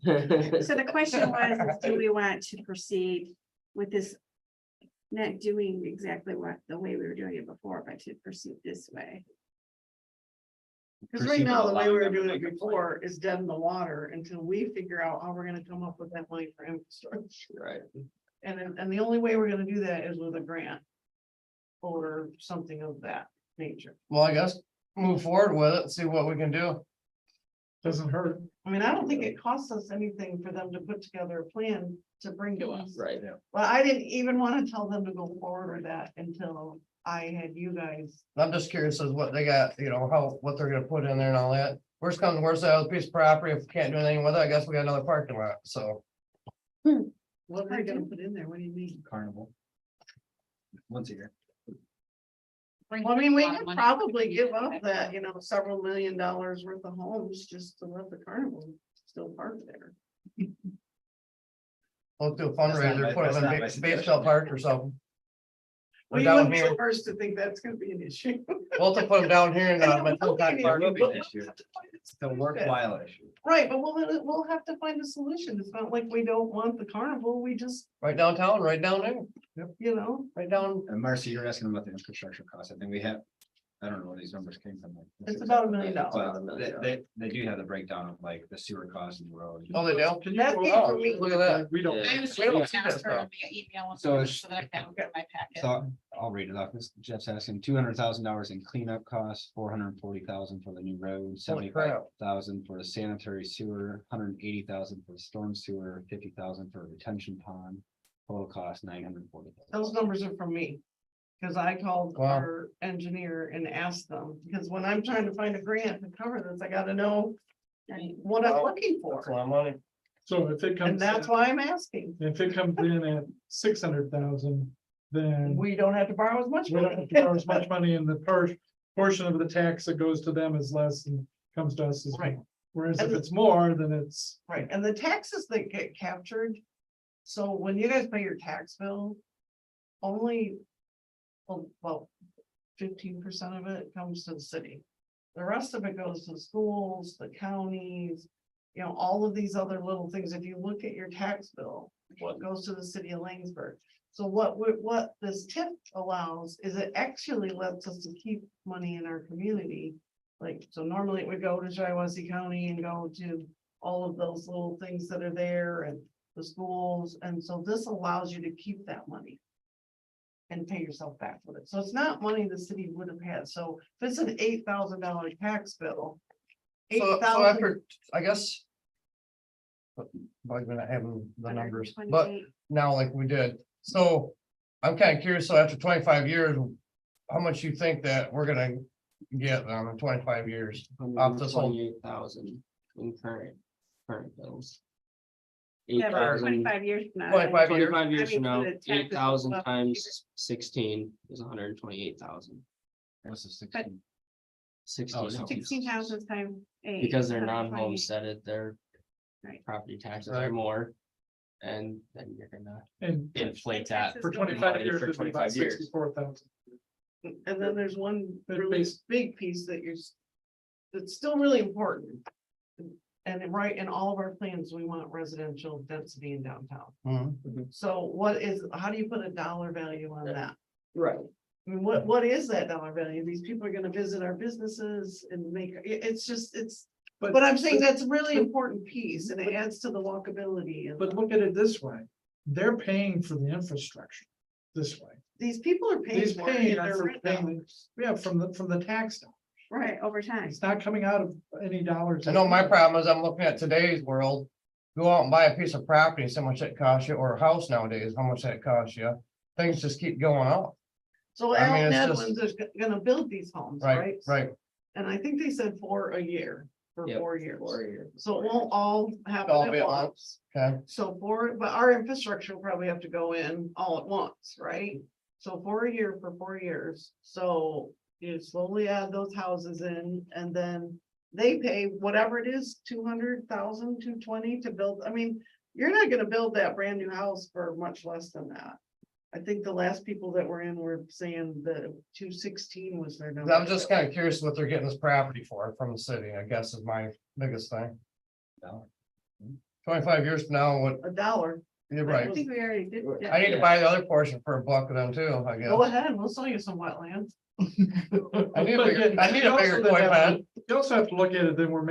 So the question was, is do we want to proceed with this? Not doing exactly what, the way we were doing it before, but to proceed this way. Cause Proceed right with now, the way we allowing were them to doing it make a plan. before is dead in the water until we figure out how we're gonna come up with that money for infrastructure. Right. And the only way we're gonna do that is with a grant. Or something of that nature. Well, I guess move forward with it and see what we can do. Doesn't hurt. I mean, I don't think it costs us anything for them to put together a plan to bring to us. Right. But I didn't even wanna tell them to go forward with that until I had you guys. I'm just curious as what they got, you know, how, what they're gonna put in there and all that. Worst comes to worst, that other piece of property, if we can't do anything with it, I guess we got another parking lot, so. What are they gonna put in there? What do you mean? Carnival. Once a year. Bring Well, I mean, we a lot of could money. probably give up that, you know, several $1 million worth of homes just to let the carnival still park there. We'll do a That's not fundraiser, my- put that's it not in my a suggestion. baseball park or something. Well, Or you down wouldn't be here, the first to think that's gonna be an issue. we'll have to put them down here in And my it will be an park. It will be issue, an but issue. we'll have to find a It's a solution. worthwhile issue. Right, but we'll have to find a solution. It's not like we don't want the carnival, we just, Right downtown, right down there, you know, right down. And Marcy, you're asking about the infrastructure costs. I think we have, I don't know where these numbers came from. like, it's about $1 million. But they do have the breakdown of like the sewer costs and the road. Oh, they do? Can you That go came out? from me. Look at that. We don't. I was We don't just see gonna ask that her stuff. via email So so it's- that I can get my packet. So I'll read it off. This Jeff's asking $200,000 in cleanup costs, 440,000 for the new road, Holy 75,000 for the sanitary sewer, 180,000 for the storm sewer, 50,000 for a retention pond. Total cost 940,000. Those numbers are from me. Cause I called Wow. our engineer and asked them, because when I'm trying to find a grant to cover this, I gotta know what I'm Wow. looking That's a for. lot of money. So if it And comes, that's why I'm asking. if it comes in at 600,000, then We don't have to borrow as much we don't money. have to borrow as much money and the portion of the tax that goes to them is less and comes to us as Right. more. Whereas if it's more, then it's, Right, and the taxes that get captured, so when you guys pay your tax bill, only, well, 15% of it comes to the city. The rest of it goes to the schools, the counties, you know, all of these other little things. If you look at your tax bill, what goes to the city of Langsberg. So what this tip allows is it actually lets us to keep money in our community. Like, so normally it would go to Shiawassee County and go to all of those little things that are there and the schools. And so this allows you to keep that money and pay yourself back with it. So it's not money the city would have had. So if it's an $8,000 tax bill. So 8,000 after, I guess. Like when I have the numbers, but 128. now like we did, so I'm kind of curious, so after 25 years. How much you think that we're gonna get in 25 years? Off this whole- 28,000 in current bills. Yeah, but 8,000, 25 years from now. 25 years. 25 years I mean, from now, for the taxes 8,000 go up. times 16 is 128,000. What's the 16? 16, so- 16,000 times 8. because they're 128. non-homesteaded, their Right. property taxes Right. are more. And then you're gonna and inflate that. for For 25 years, For it'd be about 25 years. 64,000. And then there's one But really bas- big piece that that's still really important. And right, in all of our plans, we want residential density in downtown. Mhm. So how do you put a dollar value on that? Right. I mean, what is that dollar value? These people are gonna visit our businesses and make, it's just, but I'm saying that's a really important piece and it adds to the walkability. And But look at it this way, they're paying for the infrastructure this way. these people are paying These for it. paying, in their they're rent paying, dollars. yeah, from the tax dollars. Right, over time. It's not coming out of any dollars. I know my problem is I'm looking at today's world. Go out and buy a piece of property, and see how much that costs you, or a house nowadays, how much that costs you. Things just keep going up. So I mean, Al it's Nedlins is gonna build these homes, right? Right, right. And I think they said for a year, for Yep, 4 years. 4 years. So it won't all happen All at be at once. Okay, So but our infrastructure will probably have to go in all at once, right? So for a year, for 4 years, so you slowly add those houses in and then they pay whatever it is, 200,000, 220 to build, I mean, you're not gonna build that brand new house for much less than that. I think the last people that were in were saying the 216 was their number. I'm just kind of curious what they're getting this property for from the city, I guess is my biggest thing. No. 25 years from now, what, $1. you're I right. think we already did. I need to buy the other portion for $1 of them too, I Go guess. ahead, we'll sell you some wetlands. I need a bigger You koi also pond. You also have to look at it, then we're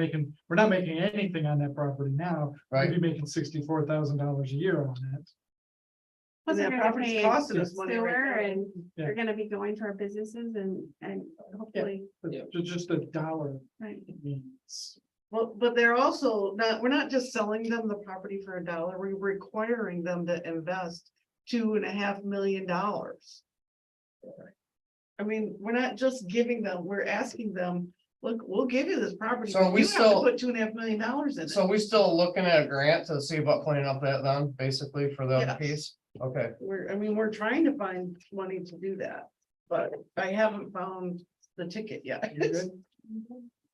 not making anything on that property now. Right. We'd be making $64,000 a year on it. Plus And they're that gonna property's pay costing us money right sewer now. and Yeah. they're gonna be going to our businesses and hopefully, But Yeah. just $1 right. means. Well, but they're also not, we're not just selling them the property for $1, we're requiring them to invest $2.5 million. I mean, we're not just giving them, we're asking them, look, we'll give you this property. So but we you have to still- Put $2.5 million in So it. we still looking at a grant to see about cleaning up that then, basically for the other Yes. piece? Okay, We're trying to find money to do that, but I haven't found the ticket yet. You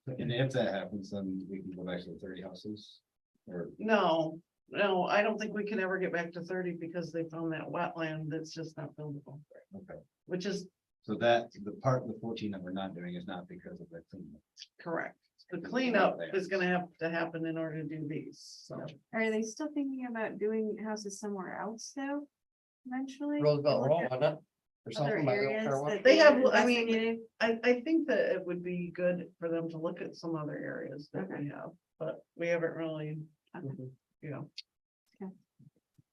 good? And if that happens, then we can go back to the 30 houses. Or, No, I don't think we can ever get back to 30 because they found that wetland that's just not buildable, okay, which is so that, the part of the 14 that we're not doing is not because of the cleanup. correct. The cleanup is gonna have to happen in order to do these, so. Are they still thinking about doing houses somewhere else though? Eventually? Roosevelt Look Road, at wasn't it? Or Other something by the areas Fairway? that They have, were I mean, investigated? I think that it would be good for them to look at some other areas that we have, but we haven't really, Okay. you know.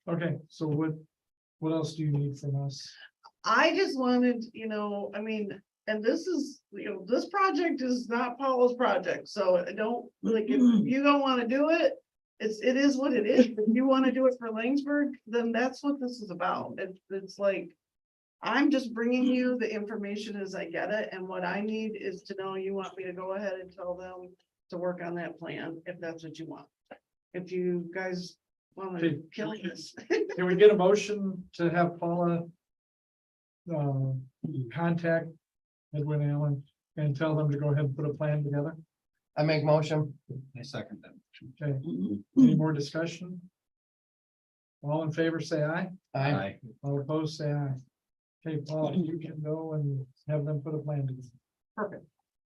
Okay, so what else do you need from us? I just wanted, I mean, and this is, this project is not Paula's project, so I don't, like, if you don't wanna do it. It is what it is. If you wanna do it for Langsberg, then that's what this is about. It's like. I'm just bringing you the information as I get it, and what I need is to know you want me to go ahead and tell them to work on that plan, if that's what you want. If you guys wanna Okay. kill this. Can we get a motion to have Paula contact Edwin Allen and tell them to go ahead and put a plan together? I make motion. I second that. Okay, any more discussion? All in favor, say aye. I, All opposed, say aye. Okay, Paul, you can go and have them put a plan together. Perfect.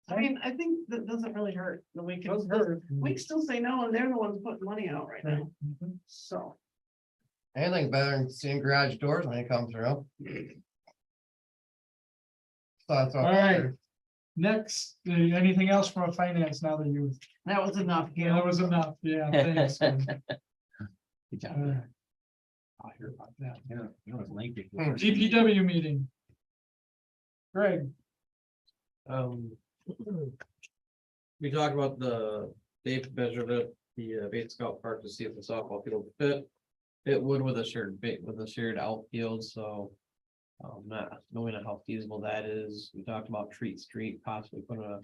I mean, I think that doesn't really hurt. The we can, Doesn't hurt. we can still say no, and they're the ones putting money out right Right. now, Mhm. so. anything better than seeing garage doors when you come through. Thoughts All right. Next, anything else from a finance now that you, That was enough, yeah, that was enough, yeah, thanks. Good job. I'll hear about that. Yeah, you know, it's lengthy. DPW meeting. Greg, We talked about Dave measured it, the Bait Scout Park to see if the softball field fit. It would with a shared outfield, so. Not knowing how feasible that is, we talked about Treat Street, possibly put a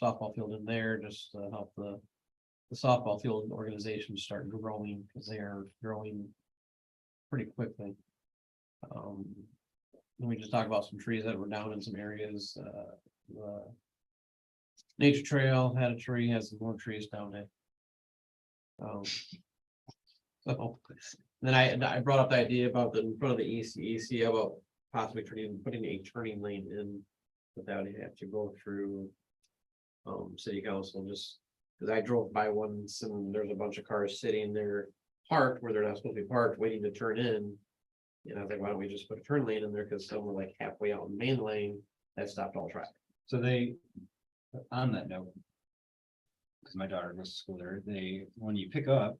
softball field in there just to help the softball field organization start growing, because they are growing pretty quickly. Then we just talked about some trees that were down in some areas, the nature trail had a tree, has some more trees down there. So, then I brought up the idea about in front of the ECEC about possibly putting a turning lane in, but that would have to go through. City council, just because I drove by once and there's a bunch of cars sitting there parked where they're not supposed to be parked, waiting to turn in. You know, I was like, why don't we just put a turn lane in there, because some were like halfway out in the main lane, that stopped all traffic. So they, on that note. Cause my daughter goes to school there, when you pick up.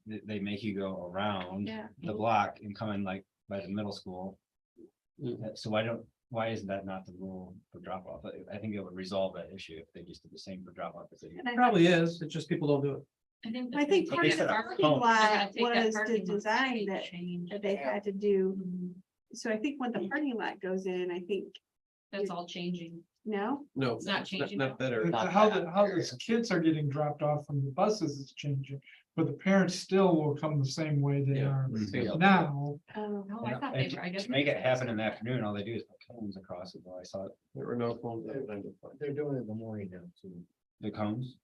They make you go around Yeah. the block and come in like by the middle school. So why isn't that not the rule for drop off? I think it would resolve that issue if they just did the same for drop off as they. And I Probably is, it's just people don't do it. I think But part they of the set up parking cones. lot was the design that they had to do. Mm-hmm. So I think when the parking lot goes in, I think, That's all changing. no, No. It's not changing Not that or. How the kids are getting dropped off from the buses is changing, but the parents still will come the same way they Yeah. are Mhm. now. oh, No, I thought And they were, I guess. to make it happen in the afternoon, all they do is put cones across it, though I saw it, There were no phones. at the time. They're doing it in the morning now too. the cones.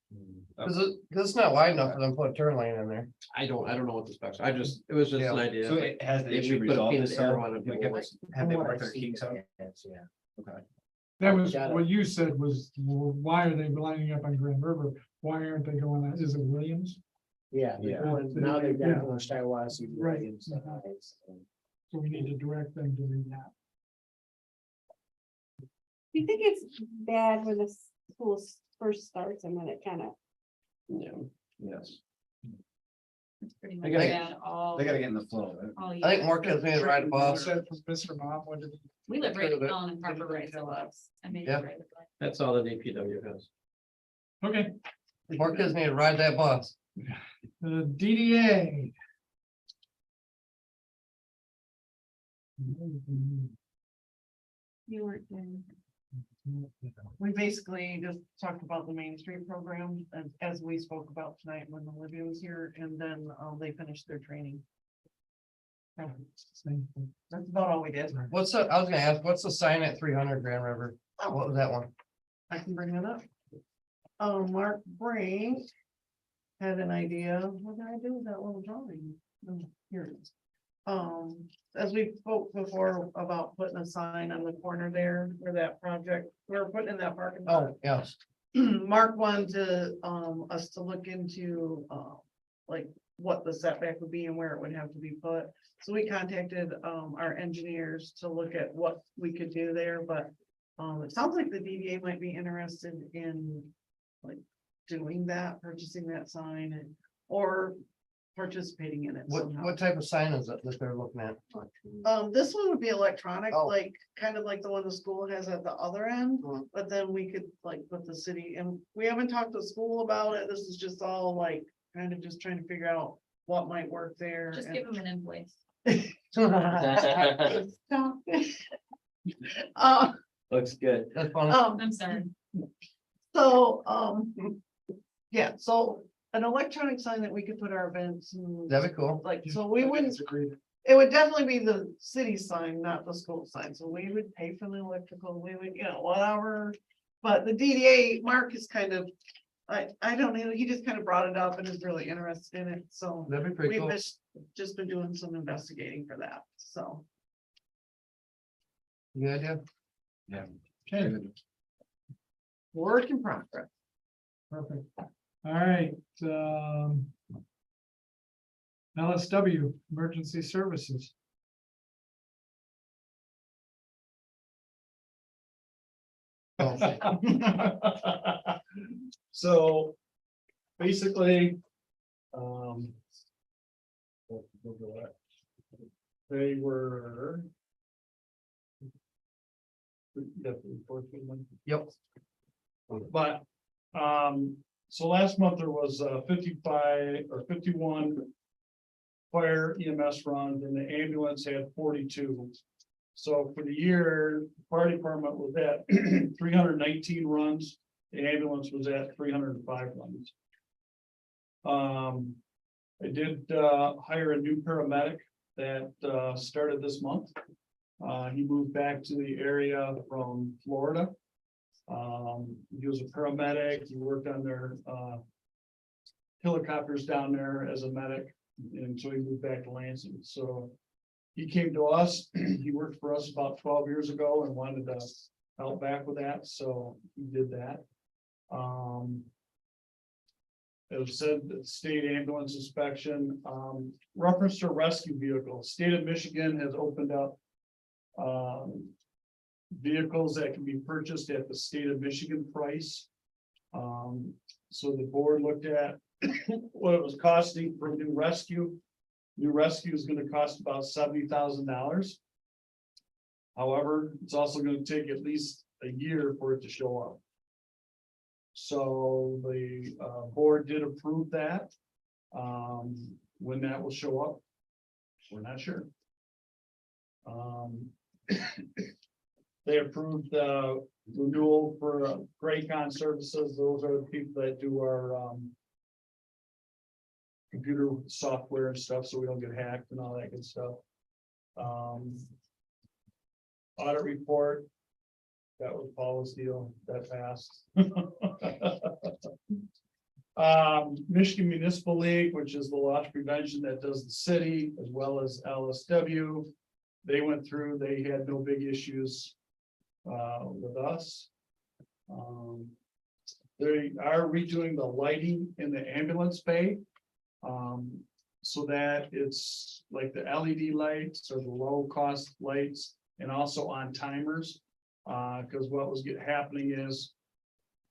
Cause it's not wide enough for them to put a turn lane in there. I don't know what the specs, it was just an Yeah. idea. So it has the If issue we put a resolved, painted arrow so on it, we it can will- have they From what work I've their seen, kinks out. yes, yeah. Okay. That was, Got it. what you said was, well, why are they lining up on Grand River? Why aren't they going on, is it Williams? Yeah, Yeah. now they've Yeah. got on Shiawassee. Right. Williams, So we need to direct them to do that. you think it's bad when the school first starts and then it kind of, Yeah, yes. It's pretty I much gotta- bad all. They gotta get in the flow. all I think year. more kids need to ride a bus. Said from Mr. Mom, what did he? We live right Sure, but- on the Harper right to us. I mean, Yeah. right away. That's all the DPW has. Okay, More kids need to ride that bus. the DDA. you weren't there. We basically just talked about the Main Street program as we spoke about tonight when Olivia was here, and then they finished their training. That's about all we did. I was gonna ask, what's the sign at 300 Grand River? What was that one? I can bring it up. Mark Brink had an idea. What did I do with that little drawing? Oh, here it is. As we spoke before about putting a sign on the corner there where that project, we were putting in that parking lot. Oh, yes. Mark wanted to, us to look into, like what the setback would be and where it would have to be put. So we contacted, our engineers to look at what we could do there, but, it sounds like the DDA might be interested in like doing that, purchasing that sign and, or participating in it somehow. What type of sign is it that they're looking at? This one would be electronic, Oh. like, kind of like the one the school has at the other end, Mhm. but then we could like put the city, and we haven't talked to school about it, this is just all like, kind of just trying to figure out what might work there. Just and- give them an invoice. Stop. Uh, Looks good. That's funny. I'm sorry. so, yeah, so an electronic sign that we could put our events and That'd be cool. like, so we wouldn't. It would definitely be the city sign, not the school sign, so we would pay for the electrical, we would, whatever. But the DDA, Mark is kind of, I don't know, he just kind of brought it up and is really interested in it, so. That'd be pretty We've cool. just been doing some investigating for that, so. Good idea. Yeah. Okay, Work in progress. perfect. All right, LSW, Emergency Services. So basically, they were. Definitely 14 months. Yep. But, so last month there was 55 or 51 fire EMS runs and the ambulance had 42. So for the year, the fire department was at 319 runs, the ambulance was at 305 runs. I did hire a new paramedic that started this month. He moved back to the area from Florida. He was a paramedic, he worked on their helicopters down there as a medic, and so he moved back to Lansing, so. He came to us, he worked for us about 12 years ago and wanted to help back with that, so he did that. It said that state ambulance inspection, reference to rescue vehicles, state of Michigan has opened up. Vehicles that can be purchased at the state of Michigan price. So the board looked at what it was costing for a new rescue. New rescue is gonna cost about $70,000. However, it's also gonna take at least a year for it to show up. So the board did approve that. When that will show up, we're not sure. They approved the renewal for Graycon services. Those are the people that do our computer software and stuff, so we don't get hacked and all that good stuff. Audit report. That was Paula's deal, that passed. Michigan Municipal League, which is the loss prevention that does the city as well as LSW. They went through, they had no big issues with us. They are redoing the lighting in the ambulance bay. So that it's like the LED lights or the low cost lights and also on timers. Because what was happening is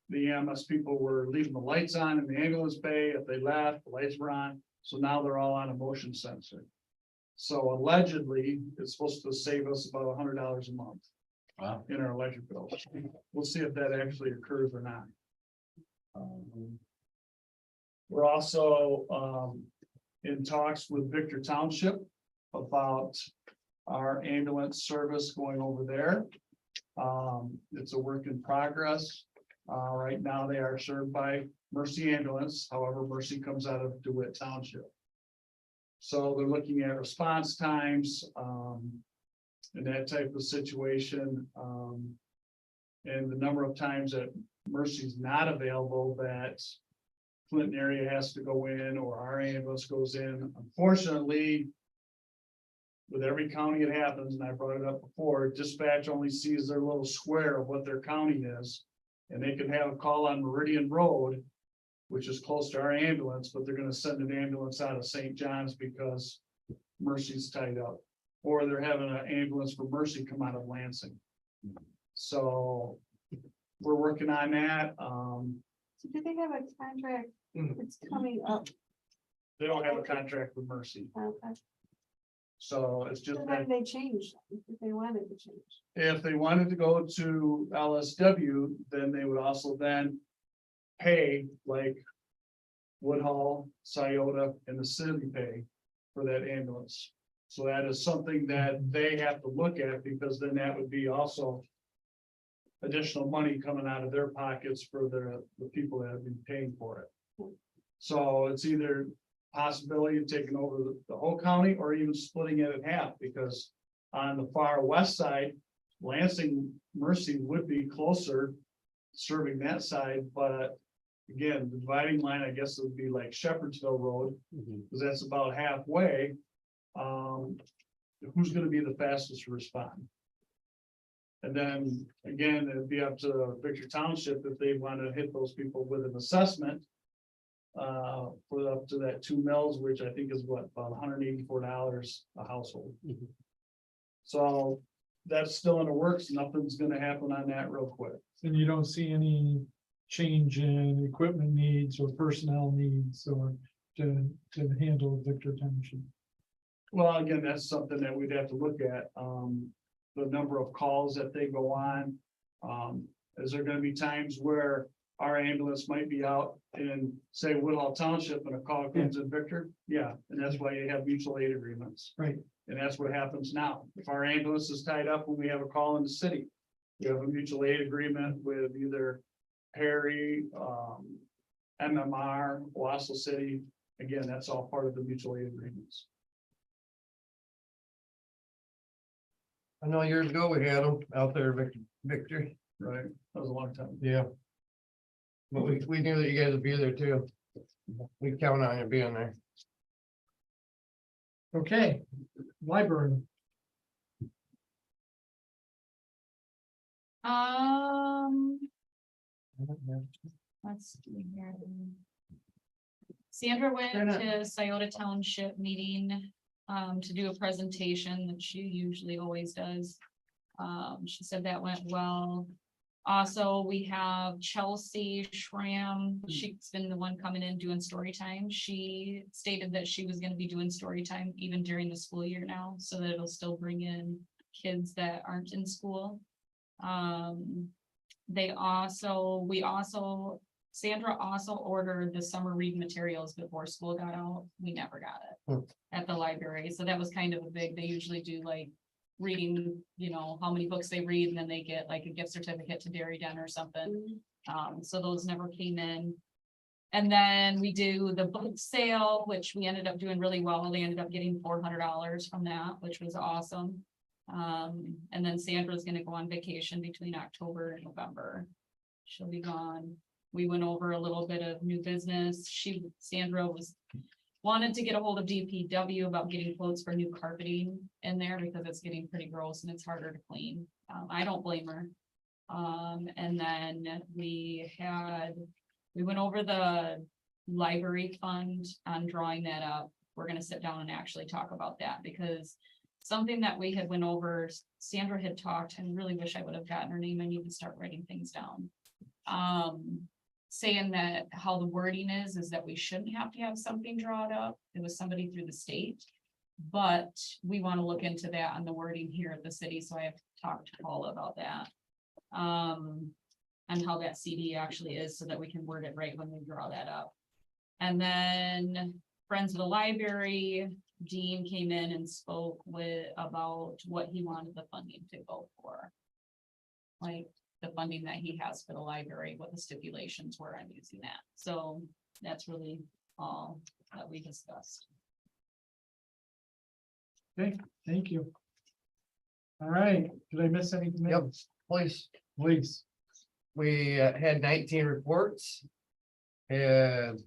the EMS people were leaving the lights on in the ambulance bay. If they left, the lights were on. So now they're all on a motion sensor. So allegedly, it's supposed to save us about $100 a month. Wow. In our electric bill. We'll see if that actually occurs or not. We're also in talks with Victor Township about our ambulance service going over there. It's a work in progress. Right now, they are served by Mercy Ambulance. However, Mercy comes out of DeWitt Township. So they're looking at response times in that type of situation. And the number of times that Mercy's not available, that Clinton area has to go in or our ambulance goes in. Unfortunately, with every county it happens, and I brought it up before, dispatch only sees their little square of what their county is. And they can have a call on Meridian Road, which is close to our ambulance, but they're gonna send an ambulance out of St. John's because Mercy's tied up. Or they're having an ambulance for Mercy come out of Lansing. So we're working on that. So do they have a contract that's coming up? They don't have a contract with Mercy, Okay. so it's So just how that did they change them if they wanted to change? if they wanted to go to LSW, then they would also then pay like Woodhull, Scioto, and the city pay for that ambulance. So that is something that they have to look at, because then that would be also additional money coming out of their pockets for the people that have been paying for it. So it's either possibility of taking over the whole county or even splitting it in half, because on the far west side, Lansing Mercy would be closer serving that side, but again, the dividing line, I guess it would be like Shepherdsville Road, because that's about halfway. Who's gonna be the fastest to respond? And then again, it'd be up to Victor Township if they want to hit those people with an assessment. For up to that 2 mils, which I think is what, about $184 a household. So that's still in the works. Nothing's gonna happen on that real quick. And you don't see any change in equipment needs or personnel needs or to handle Victor Township? Well, again, that's something that we'd have to look at, the number of calls that they go on. Is there gonna be times where our ambulance might be out in, say, Woodhull Township and a call comes in Victor? Yeah, and that's why you have mutual aid agreements. Right. And that's what happens now. If our ambulance is tied up when we have a call in the city, we have a mutual aid agreement with either Perry, MMR, Wausau City. Again, that's all part of the mutual aid agreements. I know years ago we had them out there, Victor. Right, that was a long time. Yeah. But we knew that you guys would be there too. We count on you being there. Okay, library. Let's see here. Sandra went They're not- to Scioto Township meeting, to do a presentation that she usually always does. She said that went well. Also, we have Chelsea Schramm. She's been the one coming in doing story time. She stated that she was gonna be doing story time even during the school year now, so that it'll still bring in kids that aren't in school. Sandra also ordered the summer reading materials before school got out. We never got it at the library. So that was kind of a big, they usually do like reading, you know, how many books they read, and then they get like a gift certificate to Dairy Den or something. So those never came in. And then we do the book sale, which we ended up doing really well. They ended up getting $400 from that, which was awesome. And then Sandra's gonna go on vacation between October and November. She'll be gone. We went over a little bit of new business. Sandra wanted to get a hold of DPW about getting quotes for new carpeting in there because it's getting pretty gross and it's harder to clean. I don't blame her. And then we went over the library fund on drawing that up. We're gonna sit down and actually talk about that because something that we had went over, Sandra had talked, and really wish I would have gotten her name. I need to start writing things down. Saying that how the wording is that we shouldn't have to have something drawn up. It was somebody through the state. But we want to look into that on the wording here at the city, so I have to talk to Paula about that. And how that CD actually is, so that we can word it right when we draw that up. And then Friends of the Library, Dean came in and spoke about what he wanted the funding to go for. Like the funding that he has for the library, what the stipulations were on using that. So that's really all that we discussed. Okay, thank you. All right, did I miss anything? Yep. else? Please, we had 19 reports. And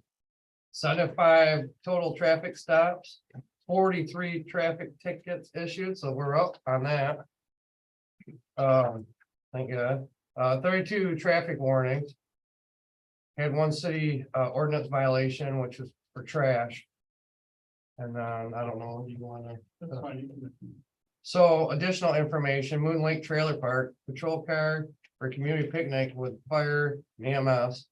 75 total traffic stops, 43 traffic tickets issued, so we're up on that. Thank God. 32 traffic warnings. Had one city ordinance violation, which was for trash. And then, I don't know, you wanna. That's fine. So additional information, Moon Lake Trailer Park, patrol car for community picnic with fire and EMS.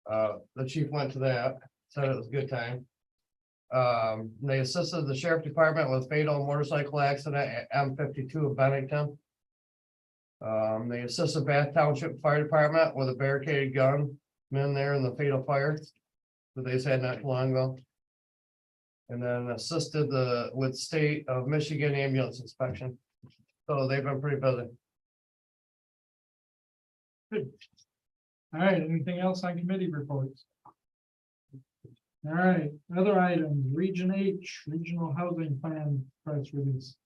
The chief went to that, said it was a good time. They assisted the sheriff department with fatal motorcycle accident at M52 of Bennington. They assisted Bath Township Fire Department with a barricaded gun in there in the fatal fire that they just had not too long ago. And then assisted with state of Michigan ambulance inspection. So they've been pretty busy. All right, anything else on committee reports? All right, other items, Region H, Regional Housing Plan press release.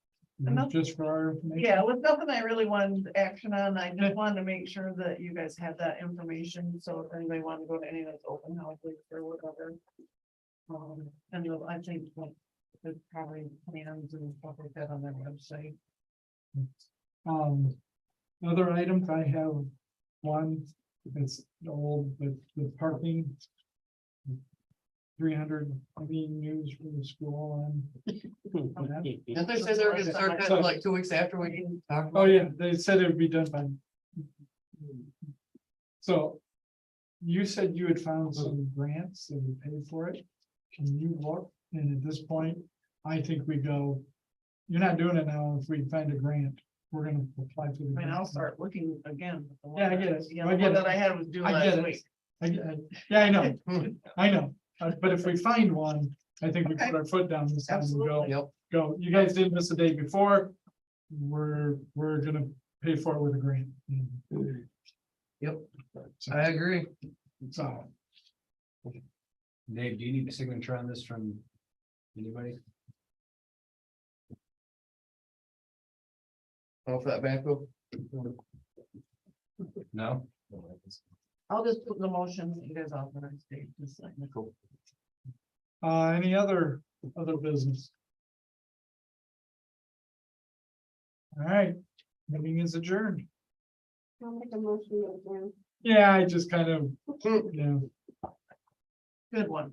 Enough. Just for our information. Yeah, with nothing I really wanted action on, I just wanted to make sure that you guys had that information, so if anybody wanted to go to any of those open houses or whatever. And I think like, there's probably plans and stuff like that on their website. Other items, I have one, it's old, but the parking. 300 news for the school and. Didn't they say they were gonna start that like 2 weeks after we talked about Oh, it? yeah, they said it would be done by. So. You said you had found some grants that would pay for it. Can you look? And at this point, I think we go. You're not doing it now. If we find a grant, we're gonna apply for the. I mean, I'll grant. start looking again. at the one Yeah, I that- get it. Yeah, I the get one it. that I had was due I last get it. week. Yeah, I know, I know, but if we find one, I think we Okay. put our foot down this time and go, Absolutely. Yep. go, you guys did this the day before. We're gonna pay for it with a grant. Yep, So, I agree. so, Dave, do you need a signature on this from anybody? Off that backhoe. No? I'll just put the motion that you guys authorized. Dave to sign. Cool. any other business? All right, meeting is adjourned. I'll make a motion to adjourn. Yeah, I just kind of, you know, Good one.